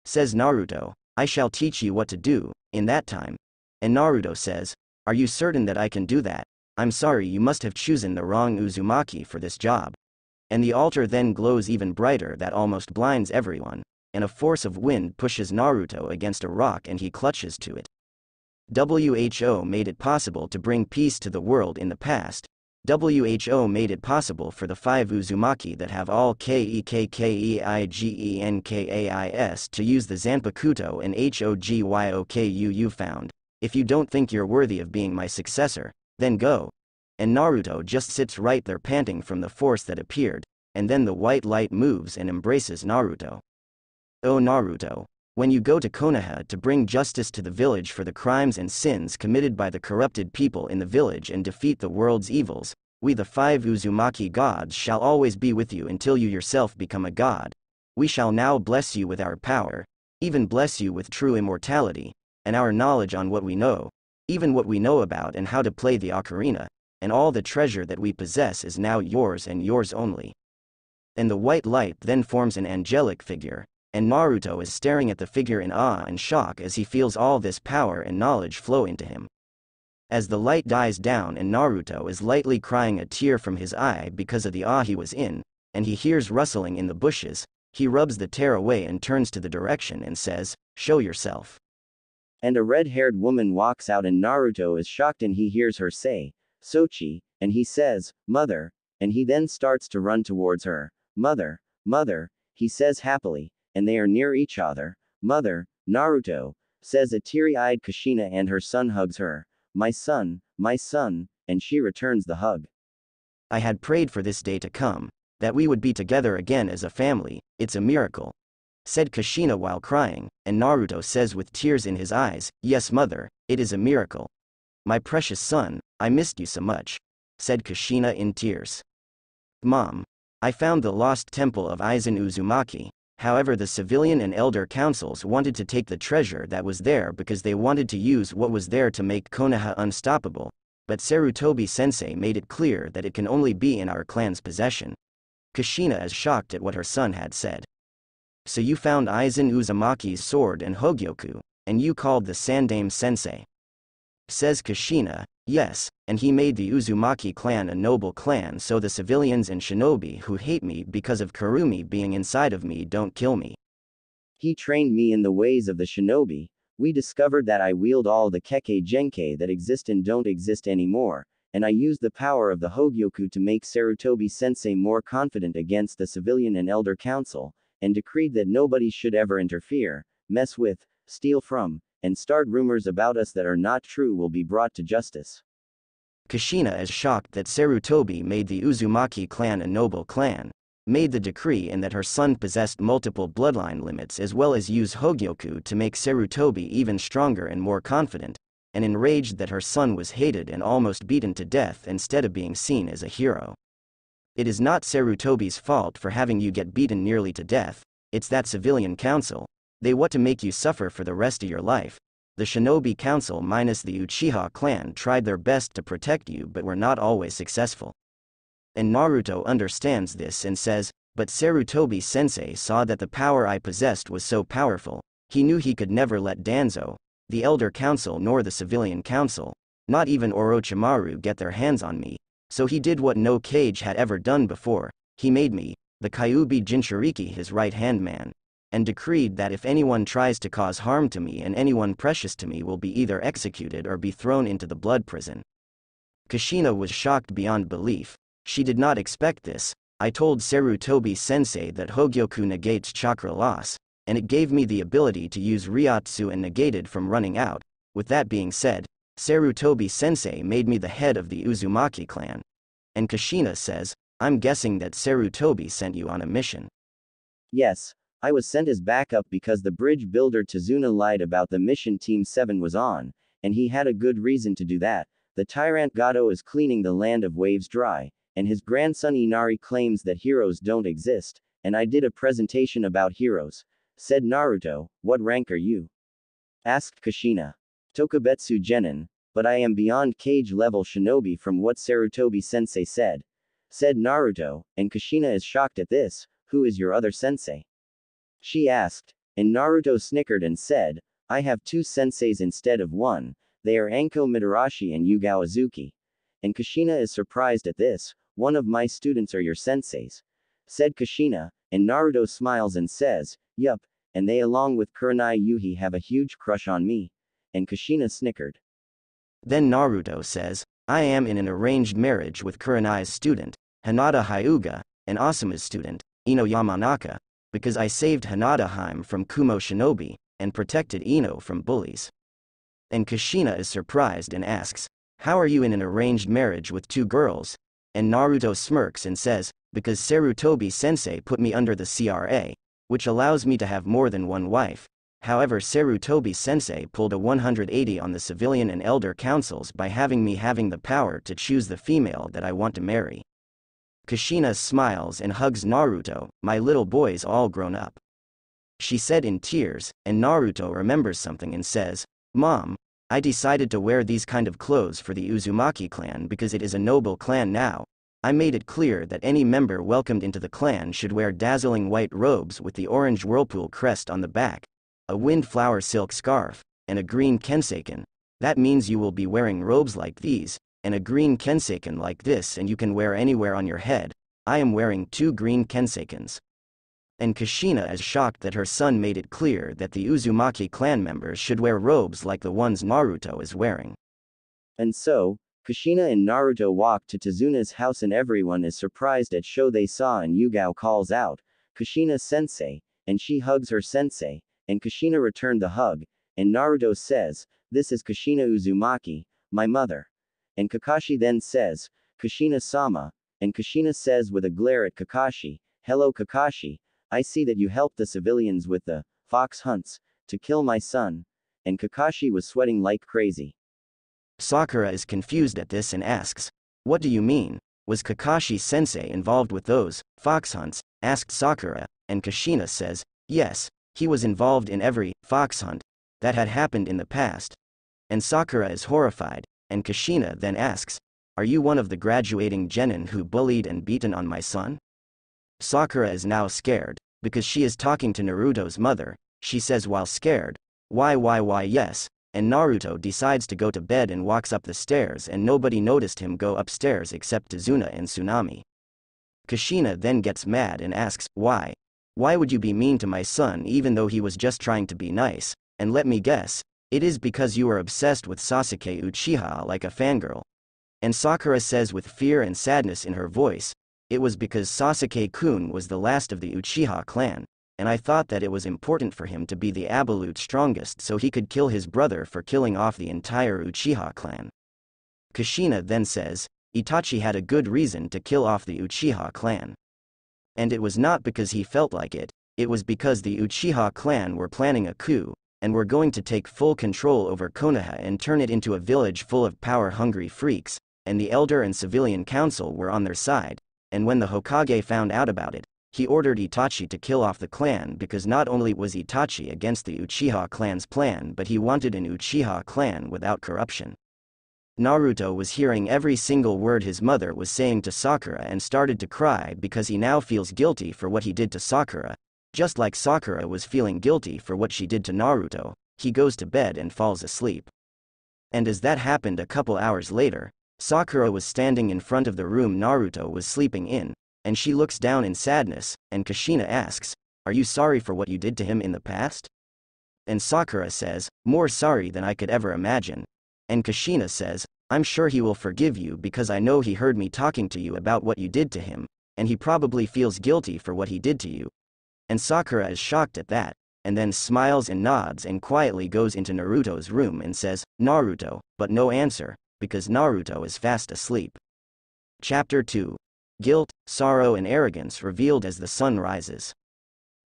Says Naruto, "I shall teach you what to do in that time." And Naruto says, "Are you certain that I can do that? I'm sorry, you must have chosen the wrong Uzumaki for this job." And the altar then glows even brighter that almost blinds everyone, and a force of wind pushes Naruto against a rock and he clutches to it. WHO made it possible to bring peace to the world in the past. WHO made it possible for the 5 Uzumaki that have all Kekkeigenkais to use the Zanpakuto and Hogyoku found. If you don't think you're worthy of being my successor, then go. And Naruto just sits right there panting from the force that appeared, and then the white light moves and embraces Naruto. "Oh Naruto, when you go to Konoha to bring justice to the village for the crimes and sins committed by the corrupted people in the village and defeat the world's evils, we the 5 Uzumaki gods shall always be with you until you yourself become a god. We shall now bless you with our power, even bless you with true immortality, and our knowledge on what we know, even what we know about and how to play the ocarina, and all the treasure that we possess is now yours and yours only." And the white light then forms an angelic figure, and Naruto is staring at the figure in awe and shock as he feels all this power and knowledge flow into him. As the light dies down and Naruto is lightly crying a tear from his eye because of the awe he was in, and he hears rustling in the bushes, he rubs the tear away and turns to the direction and says, "Show yourself." And a red-haired woman walks out and Naruto is shocked and he hears her say, "Sochi," and he says, "Mother," and he then starts to run towards her. "Mother, mother," he says happily, and they are near each other. Mother, Naruto, says a teary-eyed Kushina, and her son hugs her. My son, and she returns the hug. I had prayed for this day to come, that we would be together again as a family. It's a miracle, said Kushina while crying, and Naruto says with tears in his eyes, yes mother, it is a miracle. My precious son, I missed you so much, said Kushina in tears. Mom, I found the lost temple of Aizen Uzumaki. However, the civilian and elder councils wanted to take the treasure that was there because they wanted to use what was there to make Konoha unstoppable, but Sarutobi sensei made it clear that it can only be in our clan's possession. Kushina is shocked at what her son had said. So you found Aizen Uzumaki's sword and Hogyoku, and you called the Sandame sensei? Says Kushina, yes, and he made the Uzumaki clan a noble clan so the civilians and shinobi who hate me because of Kurumi being inside of me don't kill me. He trained me in the ways of the shinobi. We discovered that I wield all the Kekkei Genkai that exist and don't exist anymore, and I used the power of the Hogyoku to make Sarutobi sensei more confident against the civilian and elder council, and decreed that nobody should ever interfere, mess with, steal from, and start rumors about us that are not true will be brought to justice. Kushina is shocked that Sarutobi made the Uzumaki clan a noble clan, made the decree, and that her son possessed multiple bloodline limits as well as used Hogyoku to make Sarutobi even stronger and more confident, and enraged that her son was hated and almost beaten to death instead of being seen as a hero. It is not Sarutobi's fault for having you get beaten nearly to death, it's that civilian council. They want to make you suffer for the rest of your life. The Shinobi Council minus the Uchiha clan tried their best to protect you but were not always successful. And Naruto understands this and says, but Sarutobi sensei saw that the power I possessed was so powerful, he knew he could never let Danzo, the Elder Council nor the Civilian Council, not even Orochimaru get their hands on me, so he did what no Kage had ever done before, he made me, the Kyuubi Jinchuriki, his right-hand man, and decreed that if anyone tries to cause harm to me and anyone precious to me will be either executed or be thrown into the blood prison. Kushina was shocked beyond belief. She did not expect this. I told Sarutobi sensei that Hogyoku negates chakra loss, and it gave me the ability to use Ryotsu and negated from running out. With that being said, Sarutobi sensei made me the head of the Uzumaki clan. And Kushina says, I'm guessing that Sarutobi sent you on a mission. Yes. I was sent as backup because the bridge builder Tazuna lied about the mission Team 7 was on, and he had a good reason to do that. The tyrant Gato is cleaning the land of waves dry, and his grandson Inari claims that heroes don't exist, and I did a presentation about heroes. Said Naruto, what rank are you? Asked Kushina. Tokubetsu Genin, but I am beyond Kage level shinobi from what Sarutobi sensei said. Said Naruto, and Kushina is shocked at this, who is your other sensei? She asked, and Naruto snickered and said, I have two senseis instead of one, they are Anko Mitarashi and Yugao Azuki. And Kushina is surprised at this, one of my students are your senseis. Said Kushina, and Naruto smiles and says, yup, and they along with Kurenai Yuhi have a huge crush on me. And Kushina snickered. Then Naruto says, I am in an arranged marriage with Kurenai's student, Hinata Hyuga, and Asuma's student, Ino Yamanaka, because I saved Hinata Haim from Kumo Shinobi, and protected Ino from bullies. And Kushina is surprised and asks, how are you in an arranged marriage with two girls? And Naruto smirks and says, because Sarutobi sensei put me under the CRA, which allows me to have more than one wife. However, Sarutobi sensei pulled a 180 on the civilian and elder councils by having me having the power to choose the female that I want to marry. Kushina smiles and hugs Naruto, my little boy's all grown up. She said in tears, and Naruto remembers something and says, Mom, I decided to wear these kind of clothes for the Uzumaki clan because it is a noble clan now. I made it clear that any member welcomed into the clan should wear dazzling white robes with the orange whirlpool crest on the back, a windflower silk scarf, and a green kenseiken. That means you will be wearing robes like these, and a green kenseiken like this, and you can wear anywhere on your head. I am wearing 2 green kenseikens. And Kushina is shocked that her son made it clear that the Uzumaki clan members should wear robes like the ones Naruto is wearing. And so, Kushina and Naruto walk to Tazuna's house and everyone is surprised at show they saw and Yugao calls out, Kushina sensei, and she hugs her sensei, and Kushina returned the hug, and Naruto says, "This is Kushina Uzumaki, my mother." And Kakashi then says, "Kushina-sama," and Kushina says with a glare at Kakashi, "Hello Kakashi, I see that you helped the civilians with the fox hunts to kill my son." And Kakashi was sweating like crazy. Sakura is confused at this and asks, "What do you mean? Was Kakashi-sensei involved with those fox hunts?" asked Sakura, and Kushina says, "Yes, he was involved in every fox hunt that had happened in the past." And Sakura is horrified, and Kushina then asks, "Are you one of the graduating genin who bullied and beaten on my son?" Sakura is now scared, because she is talking to Naruto's mother. She says while scared, why yes, and Naruto decides to go to bed and walks up the stairs, and nobody noticed him go upstairs except Tazuna and Tsunami. Kushina then gets mad and asks, "Why? Why would you be mean to my son even though he was just trying to be nice? And let me guess, it is because you are obsessed with Sasuke Uchiha like a fangirl." And Sakura says with fear and sadness in her voice, "It was because Sasuke-kun was the last of the Uchiha clan, and I thought that it was important for him to be the absolute strongest so he could kill his brother for killing off the entire Uchiha clan." Kushina then says, "Itachi had a good reason to kill off the Uchiha clan. And it was not because he felt like it was because the Uchiha clan were planning a coup, and were going to take full control over Konoha and turn it into a village full of power-hungry freaks, and the Elder and Civilian Council were on their side, and when the Hokage found out about it, he ordered Itachi to kill off the clan because not only was Itachi against the Uchiha clan's plan but he wanted an Uchiha clan without corruption." Naruto was hearing every single word his mother was saying to Sakura and started to cry because he now feels guilty for what he did to Sakura. Just like Sakura was feeling guilty for what she did to Naruto, he goes to bed and falls asleep. And as that happened a couple hours later, Sakura was standing in front of the room Naruto was sleeping in, and she looks down in sadness, and Kushina asks, "Are you sorry for what you did to him in the past?" And Sakura says, "More sorry than I could ever imagine." And Kushina says, "I'm sure he will forgive you because I know he heard me talking to you about what you did to him, and he probably feels guilty for what he did to you." And Sakura is shocked at that, and then smiles and nods and quietly goes into Naruto's room and says, "Naruto," but no answer, because Naruto is fast asleep. Chapter 2. Guilt, Sorrow and Arrogance revealed as the sun rises.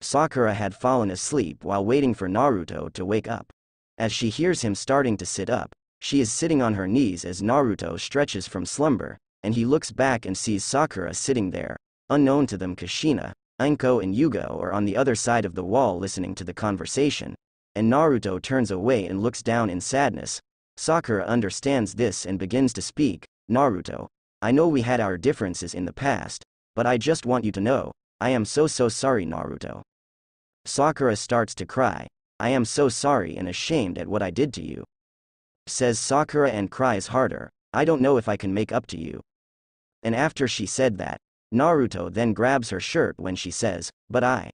Sakura had fallen asleep while waiting for Naruto to wake up. As she hears him starting to sit up, she is sitting on her knees as Naruto stretches from slumber, and he looks back and sees Sakura sitting there. Unknown to them, Kushina, Anko and Yugo are on the other side of the wall listening to the conversation, and Naruto turns away and looks down in sadness. Sakura understands this and begins to speak, "Naruto, I know we had our differences in the past, but I just want you to know, I am so sorry, Naruto." Sakura starts to cry. "I am so sorry and ashamed at what I did to you," says Sakura, and cries harder. "I don't know if I can make up to you." And after she said that, Naruto then grabs her shirt when she says, "But I,"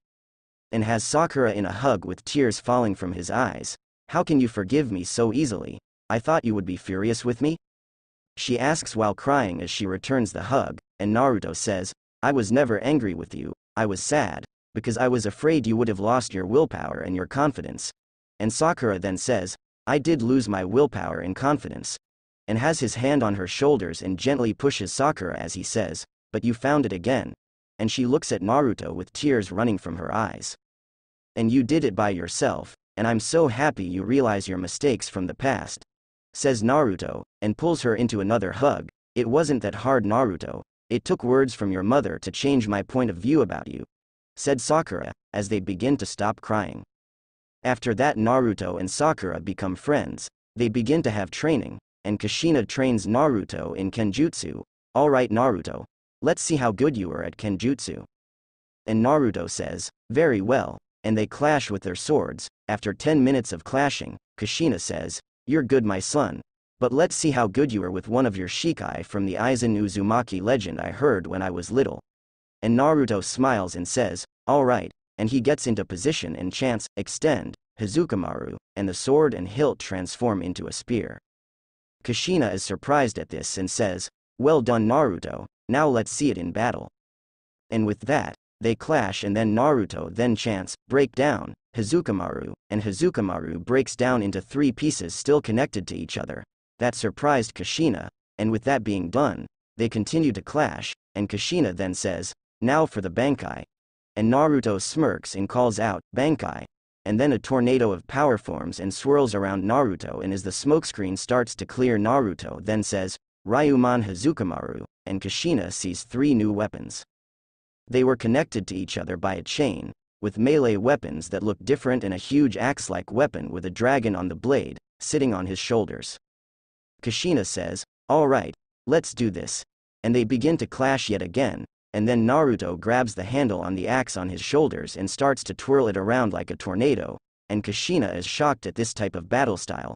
and has Sakura in a hug with tears falling from his eyes. "How can you forgive me so easily? I thought you would be furious with me?" she asks while crying as she returns the hug, and Naruto says, "I was never angry with you, I was sad, because I was afraid you would have lost your willpower and your confidence." And Sakura then says, "I did lose my willpower and confidence," and has his hand on her shoulders and gently pushes Sakura as he says, "But you found it again." And she looks at Naruto with tears running from her eyes. "And you did it by yourself, and I'm so happy you realize your mistakes from the past," says Naruto, and pulls her into another hug. "It wasn't that hard, Naruto. It took words from your mother to change my point of view about you," said Sakura, as they begin to stop crying. After that, Naruto and Sakura become friends. They begin to have training, and Kushina trains Naruto in Kenjutsu. "Alright Naruto, let's see how good you are at Kenjutsu." And Naruto says, "Very well," and they clash with their swords. After 10 minutes of clashing, Kushina says, "You're good, my son, but let's see how good you are with one of your shikai from the Aizen Uzumaki legend I heard when I was little." And Naruto smiles and says, "Alright," and he gets into position and chants, "Extend, Hazukimaru," and the sword and hilt transform into a spear. Kushina is surprised at this and says, "Well done, Naruto, now let's see it in battle." And with that, They clash and then Naruto then chants, "Break down, Hazukimaru," and Hazukimaru breaks down into 3 pieces still connected to each other. That surprised Kushina, and with that being done, they continue to clash, and Kushina then says, "Now for the Bankai." And Naruto smirks and calls out, "Bankai." And then a tornado of power forms and swirls around Naruto, and as the smokescreen starts to clear, Naruto then says, "Ryuman Hazukimaru," and Kushina sees 3 new weapons. They were connected to each other by a chain, with melee weapons that look different and a huge axe-like weapon with a dragon on the blade, sitting on his shoulders. Kushina says, "All right, let's do this." And they begin to clash yet again, and then Naruto grabs the handle on the axe on his shoulders and starts to twirl it around like a tornado, and Kushina is shocked at this type of battle style.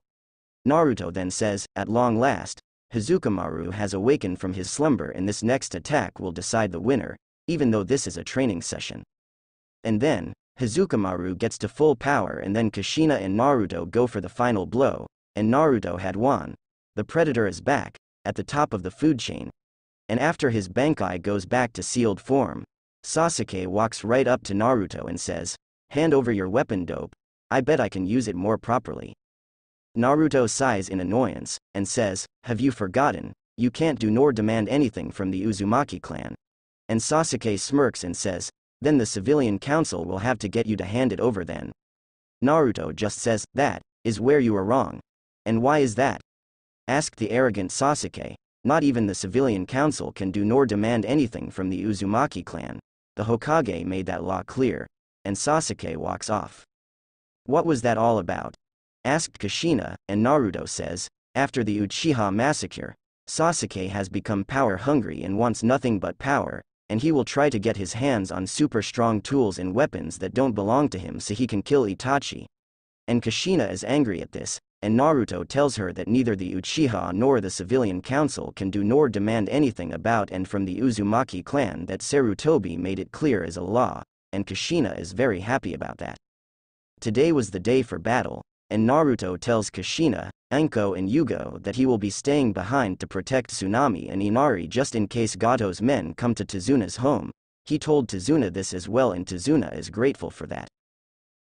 Naruto then says, "At long last, Hazukimaru has awakened from his slumber, and this next attack will decide the winner, even though this is a training session." And then, Hazukimaru gets to full power, and then Kushina and Naruto go for the final blow, and Naruto had won. The Predator is back, at the top of the food chain. And after his Bankai goes back to sealed form, Sasuke walks right up to Naruto and says, "Hand over your weapon, dope. I bet I can use it more properly." Naruto sighs in annoyance, and says, "Have you forgotten, you can't do nor demand anything from the Uzumaki clan?" And Sasuke smirks and says, "Then the civilian council will have to get you to hand it over then." Naruto just says, "That is where you are wrong." "And why is that?" asked the arrogant Sasuke. "Not even the civilian council can do nor demand anything from the Uzumaki clan. The Hokage made that law clear." And Sasuke walks off. "What was that all about?" asked Kushina, and Naruto says, "After the Uchiha massacre, Sasuke has become power-hungry and wants nothing but power, and he will try to get his hands on super strong tools and weapons that don't belong to him so he can kill Itachi." And Kushina is angry at this, and Naruto tells her that neither the Uchiha nor the civilian council can do nor demand anything about and from the Uzumaki clan, that Sarutobi made it clear as a law, and Kushina is very happy about that. Today was the day for battle, and Naruto tells Kushina, Anko and Yugo that he will be staying behind to protect Tsunami and Inari just in case Gato's men come to Tezuna's home. He told Tezuna this as well, and Tezuna is grateful for that.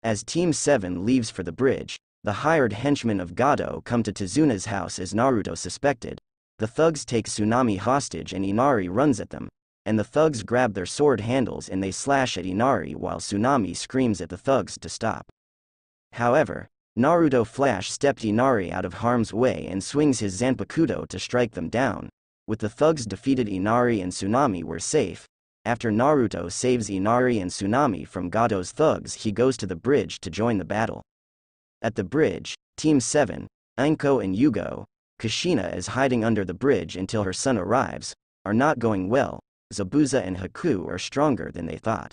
As Team 7 leaves for the bridge, the hired henchmen of Gato come to Tezuna's house as Naruto suspected. The thugs take Tsunami hostage and Inari runs at them, and the thugs grab their sword handles and they slash at Inari while Tsunami screams at the thugs to stop. However, Naruto flash-stepped Inari out of harm's way and swings his Zanpakuto to strike them down. With the thugs defeated, Inari and Tsunami were safe. After Naruto saves Inari and Tsunami from Gato's thugs, he goes to the bridge to join the battle. At the bridge, Team 7, Anko and Yugo, Kushina is hiding under the bridge until her son arrives, are not going well. Zabuza and Haku are stronger than they thought.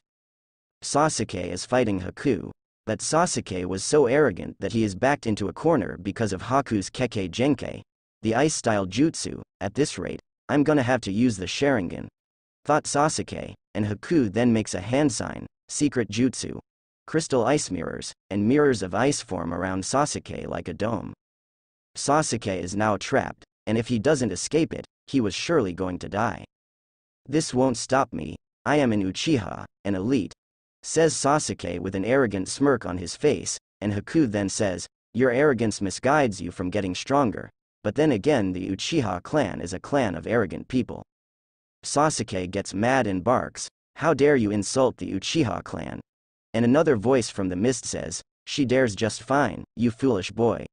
Sasuke is fighting Haku, but Sasuke was so arrogant that he is backed into a corner because of Haku's Kekkei Genkai, the ice-style jutsu. "At this rate, I'm gonna have to use the Sharingan," thought Sasuke, and Haku then makes a hand sign, secret jutsu. Crystal ice mirrors, and mirrors of ice form around Sasuke like a dome. Sasuke is now trapped, and if he doesn't escape it, he was surely going to die. "This won't stop me, I am an Uchiha, an elite," says Sasuke with an arrogant smirk on his face, and Haku then says, "Your arrogance misguides you from getting stronger." But then again, the Uchiha clan is a clan of arrogant people. Sasuke gets mad and barks, "How dare you insult the Uchiha clan?" And another voice from the mist says, "She dares just fine, you foolish boy."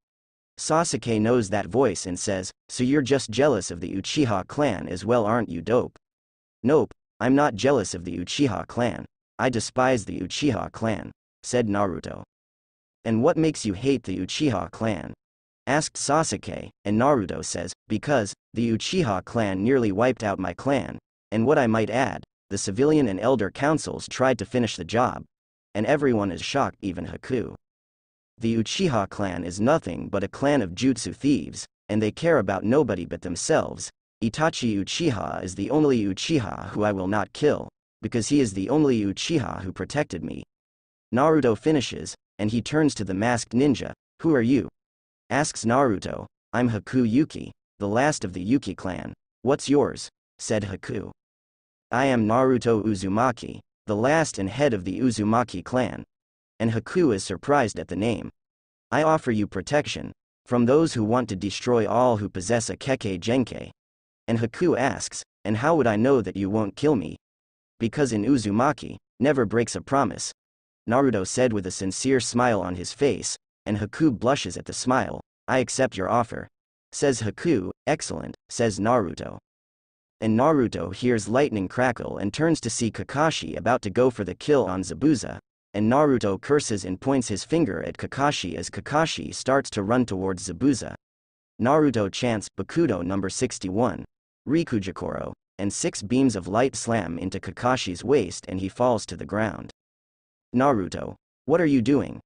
Sasuke knows that voice and says, "So you're just jealous of the Uchiha clan as well, aren't you, dope?" "Nope, I'm not jealous of the Uchiha clan. I despise the Uchiha clan," said Naruto. "And what makes you hate the Uchiha clan?" asked Sasuke, and Naruto says, "Because the Uchiha clan nearly wiped out my clan, and what I might add, the civilian and elder councils tried to finish the job." And everyone is shocked, even Haku. The Uchiha clan is nothing but a clan of jutsu thieves, and they care about nobody but themselves. Itachi Uchiha is the only Uchiha who I will not kill, because he is the only Uchiha who protected me. Naruto finishes, and he turns to the masked ninja. "Who are you?" asks Naruto. "I'm Haku Yuki, the last of the Yuki clan." "What's yours?" said Haku. "I am Naruto Uzumaki, the last and head of the Uzumaki clan. And Haku is surprised at the name. I offer you protection from those who want to destroy all who possess a Kekkei Genkai. And Haku asks, and how would I know that you won't kill me? Because in Uzumaki, never breaks a promise. Naruto said with a sincere smile on his face, and Haku blushes at the smile. I accept your offer. Says Haku. Excellent, says Naruto. And Naruto hears lightning crackle and turns to see Kakashi about to go for the kill on Zabuza, and Naruto curses and points his finger at Kakashi as Kakashi starts to run towards Zabuza. Naruto chants Bakudo number 61, Rikujakoro, and 6 beams of light slam into Kakashi's waist and he falls to the ground. Naruto, what are you doing?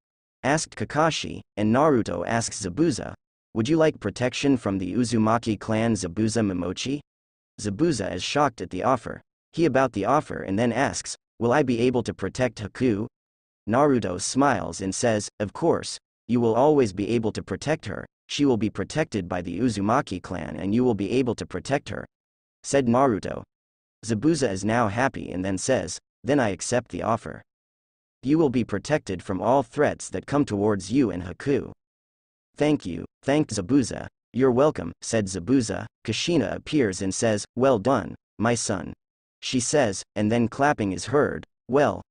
Asked Kakashi, and Naruto asks Zabuza, would you like protection from the Uzumaki clan Zabuza Momochi? Zabuza is shocked at the offer. He about the offer and then asks, will I be able to protect Haku? Naruto smiles and says, of course, you will always be able to protect her, she will be protected by the Uzumaki clan and you will be able to protect her. Said Naruto. Zabuza is now happy and then says, then I accept the offer. You will be protected from all threats that come towards you and Haku. Thank you, thanked Zabuza. You're welcome, said Zabuza. Kushina appears and says, well done, my son. She says, and then clapping is heard, well.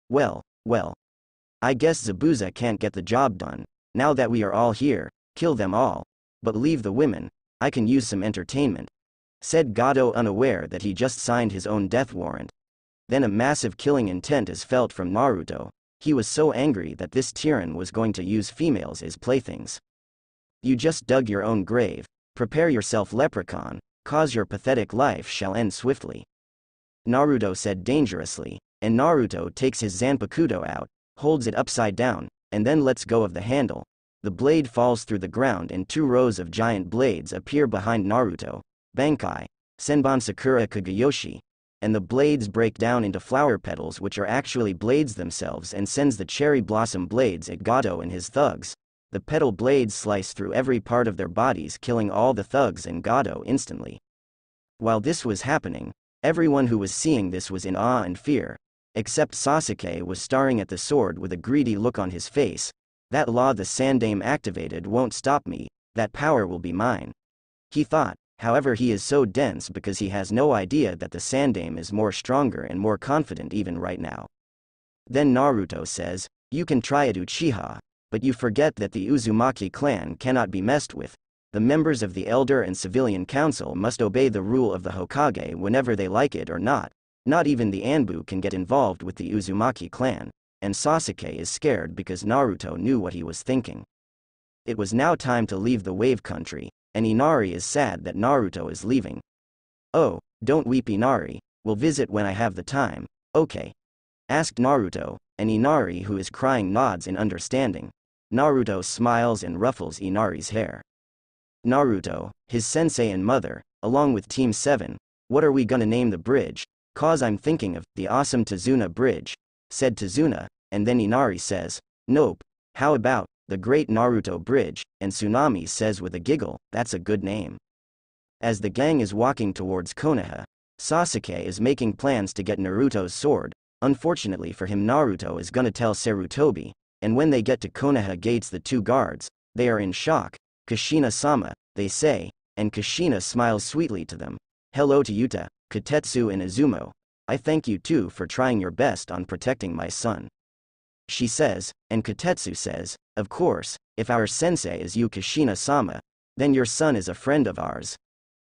I guess Zabuza can't get the job done. Now that we are all here, kill them all. But leave the women, I can use some entertainment. Said Gato, unaware that he just signed his own death warrant. Then a massive killing intent is felt from Naruto. He was so angry that this Tyrann was going to use females as playthings. You just dug your own grave. Prepare yourself, leprechaun, cause your pathetic life shall end swiftly. Naruto said dangerously, and Naruto takes his Zanpakuto out, holds it upside down, and then lets go of the handle. The blade falls through the ground and 2 rows of giant blades appear behind Naruto, Bankai, Senbon Sakura Kagayoshi, and the blades break down into flower petals which are actually blades themselves and sends the cherry blossom blades at Gato and his thugs. The petal blades slice through every part of their bodies, killing all the thugs and Gato instantly. While this was happening, everyone who was seeing this was in awe and fear, except Sasuke was staring at the sword with a greedy look on his face. That law the Sandame activated won't stop me, that power will be mine. He thought, however he is so dense because he has no idea that the Sandame is more stronger and more confident even right now. Then Naruto says, you can try it Uchiha, but you forget that the Uzumaki clan cannot be messed with. The members of the Elder and Civilian Council must obey the rule of the Hokage whenever they like it or not. Not even the Anbu can get involved with the Uzumaki clan. And Sasuke is scared because Naruto knew what he was thinking. It was now time to leave the wave country, and Inari is sad that Naruto is leaving. Oh, don't weep Inari, we'll visit when I have the time, okay? Asked Naruto, and Inari, who is crying, nods in understanding. Naruto smiles and ruffles Inari's hair. Naruto, his sensei and mother, along with Team 7, what are we gonna name the bridge? Cause I'm thinking of the awesome Tazuna Bridge, said Tazuna, and then Inari says, nope, how about the Great Naruto Bridge, and Tsunami says with a giggle, that's a good name. As the gang is walking towards Konoha, Sasuke is making plans to get Naruto's sword. Unfortunately for him, Naruto is gonna tell Sarutobi, and when they get to Konoha gates, the 2 guards, they are in shock. Kushina-sama, they say, and Kushina smiles sweetly to them. Hello to Yuta, Kotetsu and Izumo. I thank you too for trying your best on protecting my son. She says, and Kotetsu says, of course, if our sensei is you Kushina-sama, then your son is a friend of ours.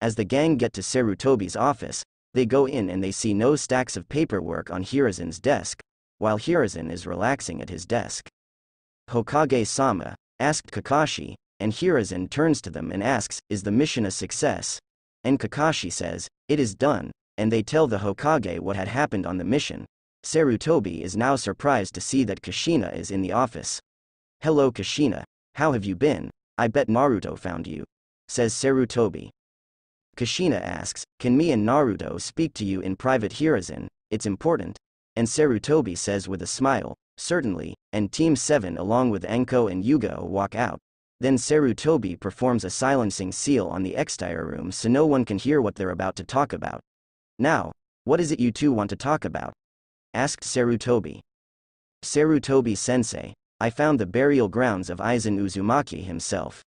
As the gang get to Sarutobi's office, they go in and they see no stacks of paperwork on Hiruzen's desk, while Hiruzen is relaxing at his desk. Hokage-sama, asked Kakashi, and Hiruzen turns to them and asks, is the mission a success? And Kakashi says, it is done, and they tell the Hokage what had happened on the mission. Sarutobi is now surprised to see that Kushina is in the office. Hello Kushina, how have you been? I bet Naruto found you, says Sarutobi. Kushina asks, can me and Naruto speak to you in private? Hiruzen, it's important. And Sarutobi says with a smile, certainly, and Team 7 along with Enko and Yugo walk out. Then Sarutobi performs a silencing seal on the exterior room so no one can hear what they're about to talk about. Now, what is it you two want to talk about? asked Sarutobi. Sarutobi-sensei, I found the burial grounds of Aizen Uzumaki himself.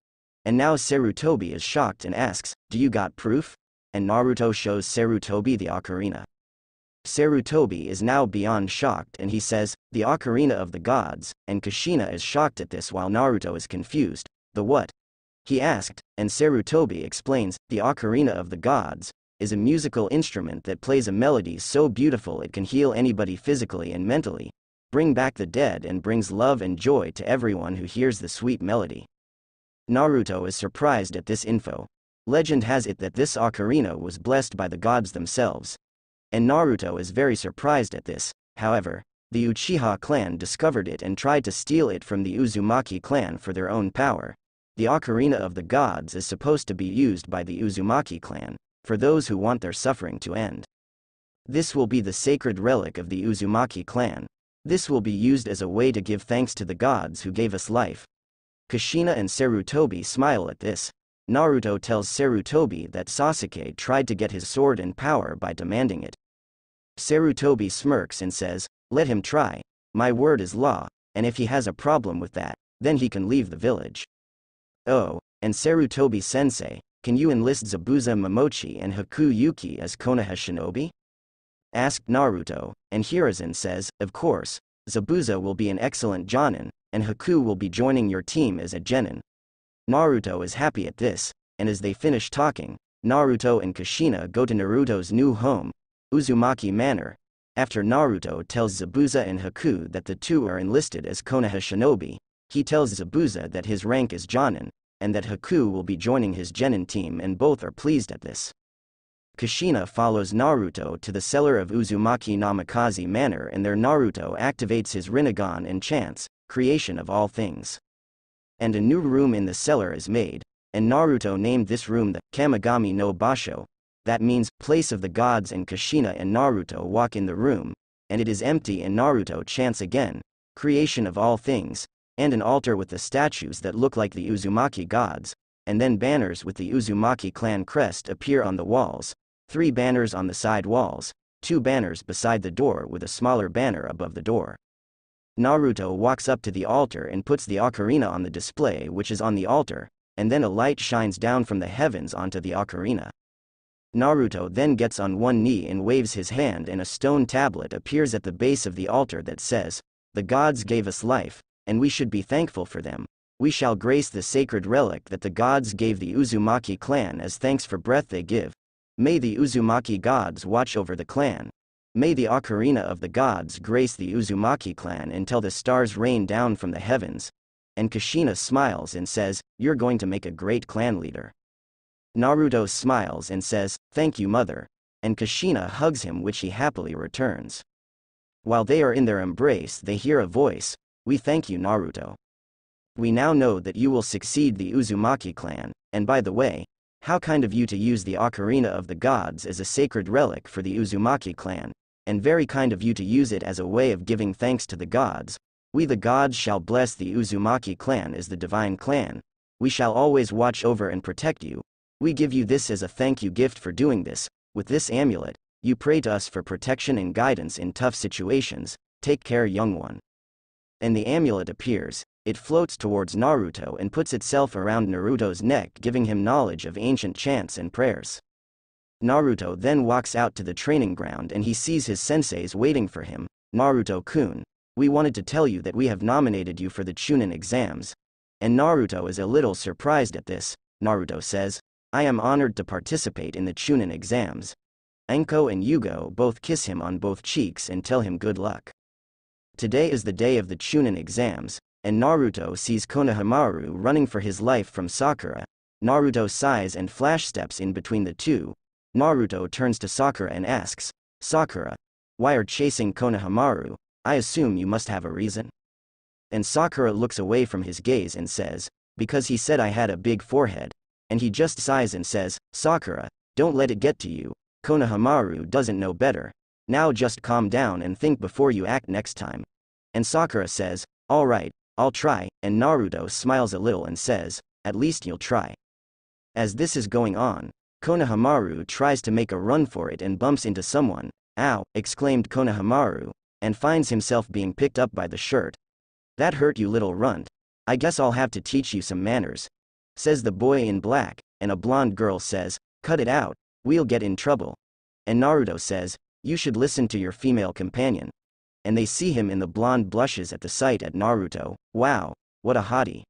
And now Sarutobi is shocked and asks, do you got proof? And Naruto shows Sarutobi the ocarina. Sarutobi is now beyond shocked and he says, the ocarina of the gods, and Kushina is shocked at this while Naruto is confused. The what? He asked, and Sarutobi explains, the ocarina of the gods is a musical instrument that plays a melody so beautiful it can heal anybody physically and mentally, bring back the dead and brings love and joy to everyone who hears the sweet melody. Naruto is surprised at this info. Legend has it that this ocarina was blessed by the gods themselves. And Naruto is very surprised at this. However, the Uchiha clan discovered it and tried to steal it from the Uzumaki clan for their own power. The ocarina of the gods is supposed to be used by the Uzumaki clan, for those who want their suffering to end. This will be the sacred relic of the Uzumaki clan. This will be used as a way to give thanks to the gods who gave us life. Kushina and Sarutobi smile at this. Naruto tells Sarutobi that Sasuke tried to get his sword and power by demanding it. Sarutobi smirks and says, let him try. My word is law, and if he has a problem with that, then he can leave the village. Oh, and Sarutobi-sensei, can you enlist Zabuza Momochi and Haku Yuki as Konoha shinobi? Asked Naruto, and Hiruzen says, of course, Zabuza will be an excellent Jonin, and Haku will be joining your team as a genin. Naruto is happy at this, and as they finish talking, Naruto and Kushina go to Naruto's new home, Uzumaki Manor. After Naruto tells Zabuza and Haku that the two are enlisted as Konoha shinobi, he tells Zabuza that his rank is Jonin, and that Haku will be joining his genin team and both are pleased at this. Kushina follows Naruto to the cellar of Uzumaki Namikaze Manor and there Naruto activates his Rinnegan and chants, creation of all things. And a new room in the cellar is made, and Naruto named this room the Kamigami no Basho, that means, place of the gods, and Kushina and Naruto walk in the room, and it is empty and Naruto chants again, creation of all things, and an altar with the statues that look like the Uzumaki gods, and then banners with the Uzumaki clan crest appear on the walls, 3 banners on the side walls, 2 banners beside the door with a smaller banner above the door. Naruto walks up to the altar and puts the ocarina on the display which is on the altar, and then a light shines down from the heavens onto the ocarina. Naruto then gets on one knee and waves his hand and a stone tablet appears at the base of the altar that says, the gods gave us life, and we should be thankful for them. We shall grace the sacred relic that the gods gave the Uzumaki clan as thanks for breath they give. May the Uzumaki gods watch over the clan. May the ocarina of the gods grace the Uzumaki clan until the stars rain down from the heavens. And Kushina smiles and says, you're going to make a great clan leader. Naruto smiles and says, thank you mother. And Kushina hugs him which he happily returns. While they are in their embrace they hear a voice, we thank you Naruto. We now know that you will succeed the Uzumaki clan, and by the way, how kind of you to use the ocarina of the gods as a sacred relic for the Uzumaki clan. And very kind of you to use it as a way of giving thanks to the gods. We the gods shall bless the Uzumaki clan as the divine clan. We shall always watch over and protect you. We give you this as a thank you gift for doing this. With this amulet, you pray to us for protection and guidance in tough situations. Take care young one. And the amulet appears, it floats towards Naruto and puts itself around Naruto's neck giving him knowledge of ancient chants and prayers. Naruto then walks out to the training ground and he sees his senseis waiting for him. Naruto-kun, we wanted to tell you that we have nominated you for the Chunin exams. And Naruto is a little surprised at this. Naruto says, I am honored to participate in the Chunin exams. Anko and Yugo both kiss him on both cheeks and tell him good luck. Today is the day of the Chunin exams, and Naruto sees Konohamaru running for his life from Sakura. Naruto sighs and flash steps in between the two. Naruto turns to Sakura and asks, Sakura, why are chasing Konohamaru? I assume you must have a reason. And Sakura looks away from his gaze and says, because he said I had a big forehead. And he just sighs and says, Sakura, don't let it get to you. Konohamaru doesn't know better. Now just calm down and think before you act next time. And Sakura says, alright, I'll try, and Naruto smiles a little and says, at least you'll try. As this is going on, Konohamaru tries to make a run for it and bumps into someone. Ow, exclaimed Konohamaru, and finds himself being picked up by the shirt. "That hurt you, little runt. I guess I'll have to teach you some manners," says the boy in black, and a blonde girl says, "Cut it out, we'll get in trouble." And Naruto says, "You should listen to your female companion." And they see him, and the blonde blushes at the sight at Naruto. "Wow, what a hottie.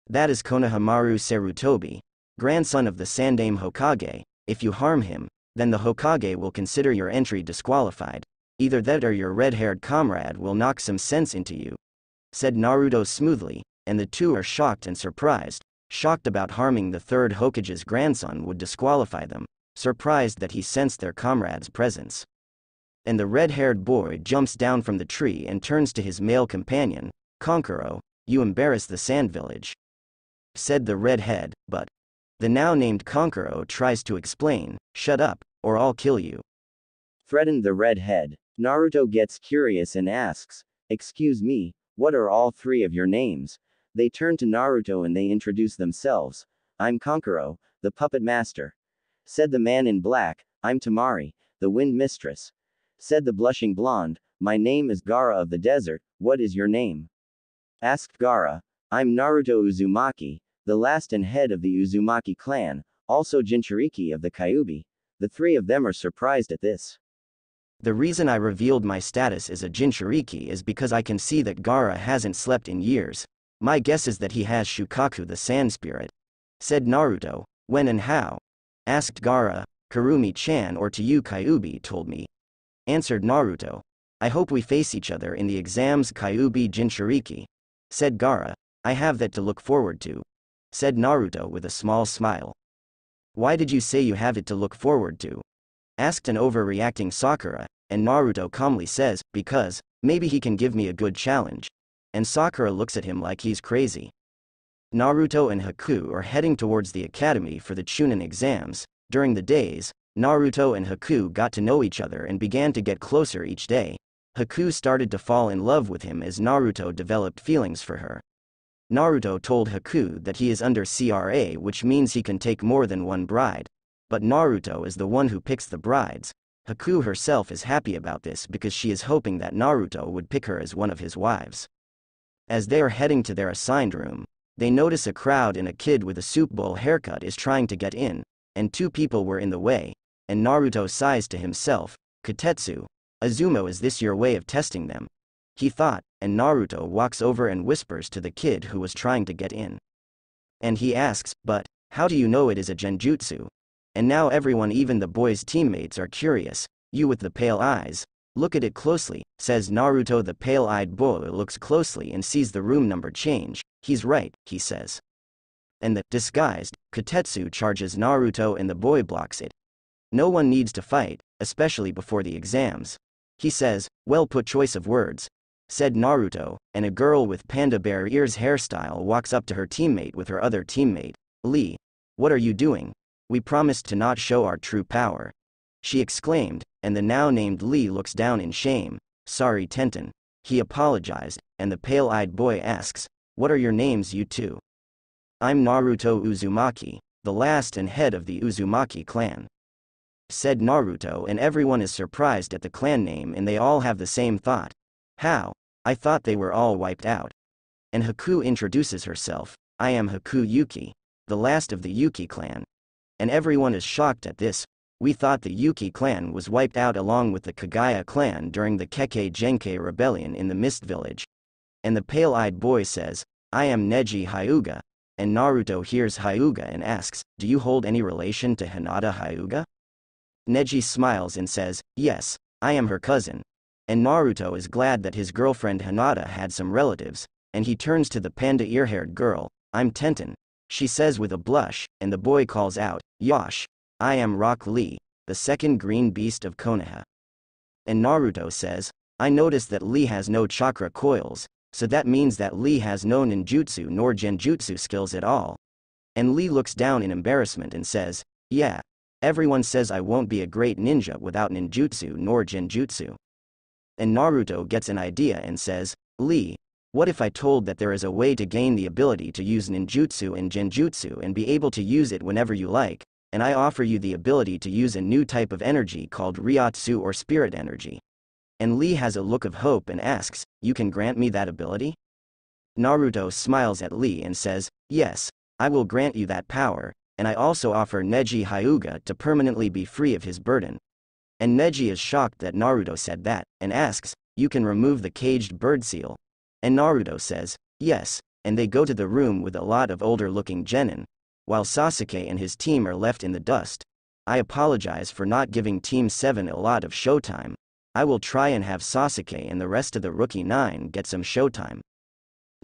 That is Konohamaru Sarutobi, grandson of the Sandaime Hokage. If you harm him, then the Hokage will consider your entry disqualified. Either that or your red-haired comrade will knock some sense into you," said Naruto smoothly, and the two are shocked and surprised. Shocked about harming the third Hokage's grandson would disqualify them, surprised that he sensed their comrade's presence. And the red-haired boy jumps down from the tree and turns to his male companion. "Kankuro, you embarrass the Sand Village," said the redhead, but the now named Kankuro tries to explain. "Shut up, or I'll kill you," threatened the redhead. Naruto gets curious and asks, "Excuse me, what are all three of your names?" They turn to Naruto and they introduce themselves. "I'm Kankuro, the puppet master," said the man in black. "I'm Tamari, the wind mistress," said the blushing blonde. "My name is Gaara of the desert. What is your name?" asked Gaara. "I'm Naruto Uzumaki, the last and head of the Uzumaki clan, also Jinchuriki of the Kyuubi." The three of them are surprised at this. "The reason I revealed my status as a Jinchuriki is because I can see that Gaara hasn't slept in years. My guess is that he has Shukaku the Sand Spirit," said Naruto. "When and how?" asked Gaara. "Kurumi-chan or to you Kyuubi told me," answered Naruto. "I hope we face each other in the exams Kyuubi Jinchuriki," said Gaara. "I have that to look forward to," said Naruto with a small smile. "Why did you say you have it to look forward to?" asked an overreacting Sakura, and Naruto calmly says, "Because, maybe he can give me a good challenge." And Sakura looks at him like he's crazy. Naruto and Haku are heading towards the academy for the Chunin exams. During the days, Naruto and Haku got to know each other and began to get closer each day. Haku started to fall in love with him as Naruto developed feelings for her. Naruto told Haku that he is under CRA, which means he can take more than one bride. But Naruto is the one who picks the brides. Haku herself is happy about this because she is hoping that Naruto would pick her as one of his wives. As they are heading to their assigned room, they notice a crowd and a kid with a soup bowl haircut is trying to get in, and two people were in the way, and Naruto sighs to himself, "Kotetsu, Azumo, is this your way of testing them?" he thought, and Naruto walks over and whispers to the kid who was trying to get in. And he asks, "But, how do you know it is a genjutsu?" And now everyone, even the boy's teammates, are curious. "You with the pale eyes, look at it closely," says Naruto. The pale-eyed boy looks closely and sees the room number change. "He's right," he says. And the disguised Kotetsu charges Naruto and the boy blocks it. "No one needs to fight, especially before the exams," he says. "Well put choice of words," said Naruto, and a girl with panda bear ears hairstyle walks up to her teammate with her other teammate. "Lee, what are you doing? We promised to not show our true power," she exclaimed, and the now named Lee looks down in shame. "Sorry, Tenten," he apologized, and the pale-eyed boy asks, "What are your names, you two?" "I'm Naruto Uzumaki, the last and head of the Uzumaki clan," said Naruto, and everyone is surprised at the clan name and they all have the same thought. "How? I thought they were all wiped out." And Haku introduces herself. "I am Haku Yuki, the last of the Yuki clan." And everyone is shocked at this. "We thought the Yuki clan was wiped out along with the Kagaya clan during the Kekkei Genkai rebellion in the Mist Village." And the pale-eyed boy says, "I am Neji Hyuga." And Naruto hears Hyuga and asks, "Do you hold any relation to Hinata Hyuga?" Neji smiles and says, "Yes, I am her cousin." And Naruto is glad that his girlfriend Hinata had some relatives, and he turns to the panda ear-haired girl. "I'm Tenten," she says with a blush, and the boy calls out, "Yosh, I am Rock Lee, the second green beast of Konoha." And Naruto says, "I noticed that Lee has no chakra coils, so that means that Lee has no ninjutsu nor genjutsu skills at all." And Lee looks down in embarrassment and says, "Yeah, everyone says I won't be a great ninja without ninjutsu nor genjutsu." And Naruto gets an idea and says, "Lee, what if I told that there is a way to gain the ability to use ninjutsu and genjutsu and be able to use it whenever you like, and I offer you the ability to use a new type of energy called ryotsu or spirit energy?" And Lee has a look of hope and asks, you can grant me that ability? Naruto smiles at Lee and says, yes, I will grant you that power, and I also offer Neji Hyuga to permanently be free of his burden. And Neji is shocked that Naruto said that, and asks, you can remove the caged bird seal? And Naruto says, yes, and they go to the room with a lot of older-looking genin, while Sasuke and his team are left in the dust. I apologize for not giving Team 7 a lot of showtime. I will try and have Sasuke and the rest of the Rookie 9 get some showtime.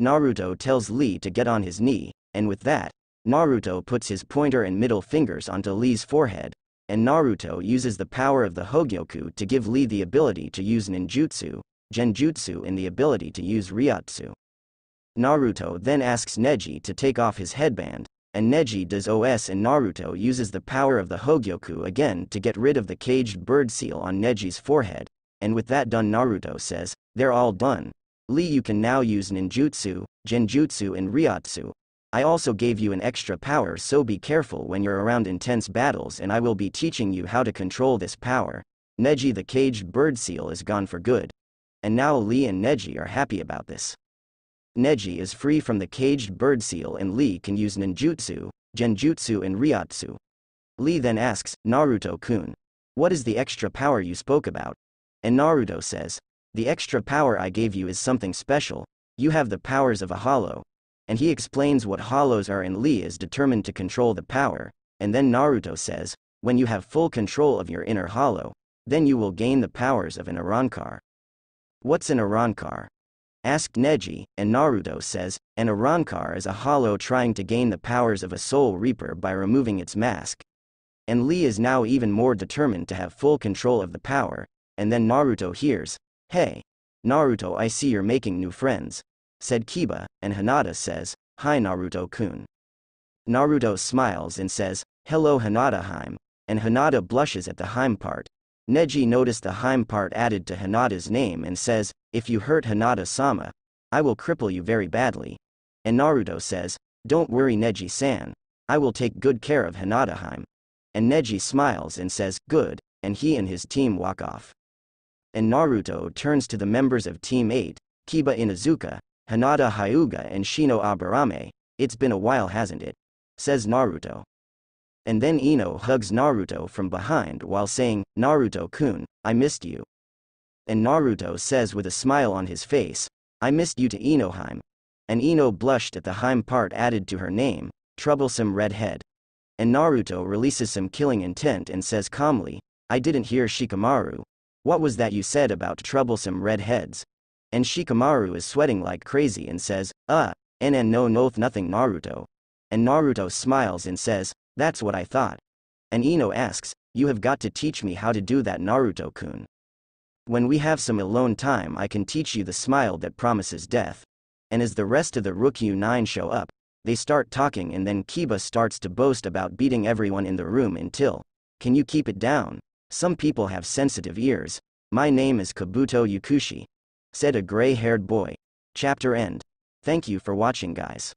Naruto tells Lee to get on his knee, and with that, Naruto puts his pointer and middle fingers onto Lee's forehead, and Naruto uses the power of the Hogyoku to give Lee the ability to use ninjutsu, genjutsu and the ability to use ryotsu. Naruto then asks Neji to take off his headband, and Neji does OS and Naruto uses the power of the Hogyoku again to get rid of the caged bird seal on Neji's forehead, and with that done Naruto says, they're all done. Lee, you can now use ninjutsu, genjutsu and ryotsu. I also gave you an extra power, so be careful when you're around intense battles and I will be teaching you how to control this power. Neji, the caged bird seal is gone for good. And now Lee and Neji are happy about this. Neji is free from the caged bird seal and Lee can use ninjutsu, genjutsu and ryotsu. Lee then asks, Naruto-kun, what is the extra power you spoke about? And Naruto says, the extra power I gave you is something special. You have the powers of a hollow. And he explains what hollows are and Lee is determined to control the power, and then Naruto says, when you have full control of your inner hollow, then you will gain the powers of an Arankar. What's an Arankar? Asked Neji, and Naruto says, an Arankar is a hollow trying to gain the powers of a soul reaper by removing its mask. And Lee is now even more determined to have full control of the power, and then Naruto hears, hey, Naruto, I see you're making new friends, said Kiba, and Hinata says, hi Naruto-kun. Naruto smiles and says, hello Hinata-hime, and Hinata blushes at the hime part. Neji noticed the hime part added to Hinata's name and says, if you hurt Hinata-sama, I will cripple you very badly. And Naruto says, don't worry Neji-san, I will take good care of Hinata-hime. And Neji smiles and says, good, and he and his team walk off. And Naruto turns to the members of Team 8, Kiba Inuzuka, Hinata Hyuga and Shino Aburame. It's been a while, hasn't it? Says Naruto. And then Ino hugs Naruto from behind while saying, Naruto-kun, I missed you. And Naruto says with a smile on his face, I missed you to Inohime. And Ino blushed at the hime part added to her name, troublesome redhead. And Naruto releases some killing intent and says calmly, I didn't hear Shikamaru. What was that you said about troublesome redheads? And Shikamaru is sweating like crazy and says, no nothing Naruto. And Naruto smiles and says, that's what I thought. And Ino asks, you have got to teach me how to do that Naruto-kun. When we have some alone time I can teach you the smile that promises death. And as the rest of the Rookie 9 show up, they start talking and then Kiba starts to boast about beating everyone in the room until, can you keep it down? Some people have sensitive ears. My name is Kabuto Yukushi, said a gray-haired boy. Chapter end. Thank you for watching guys.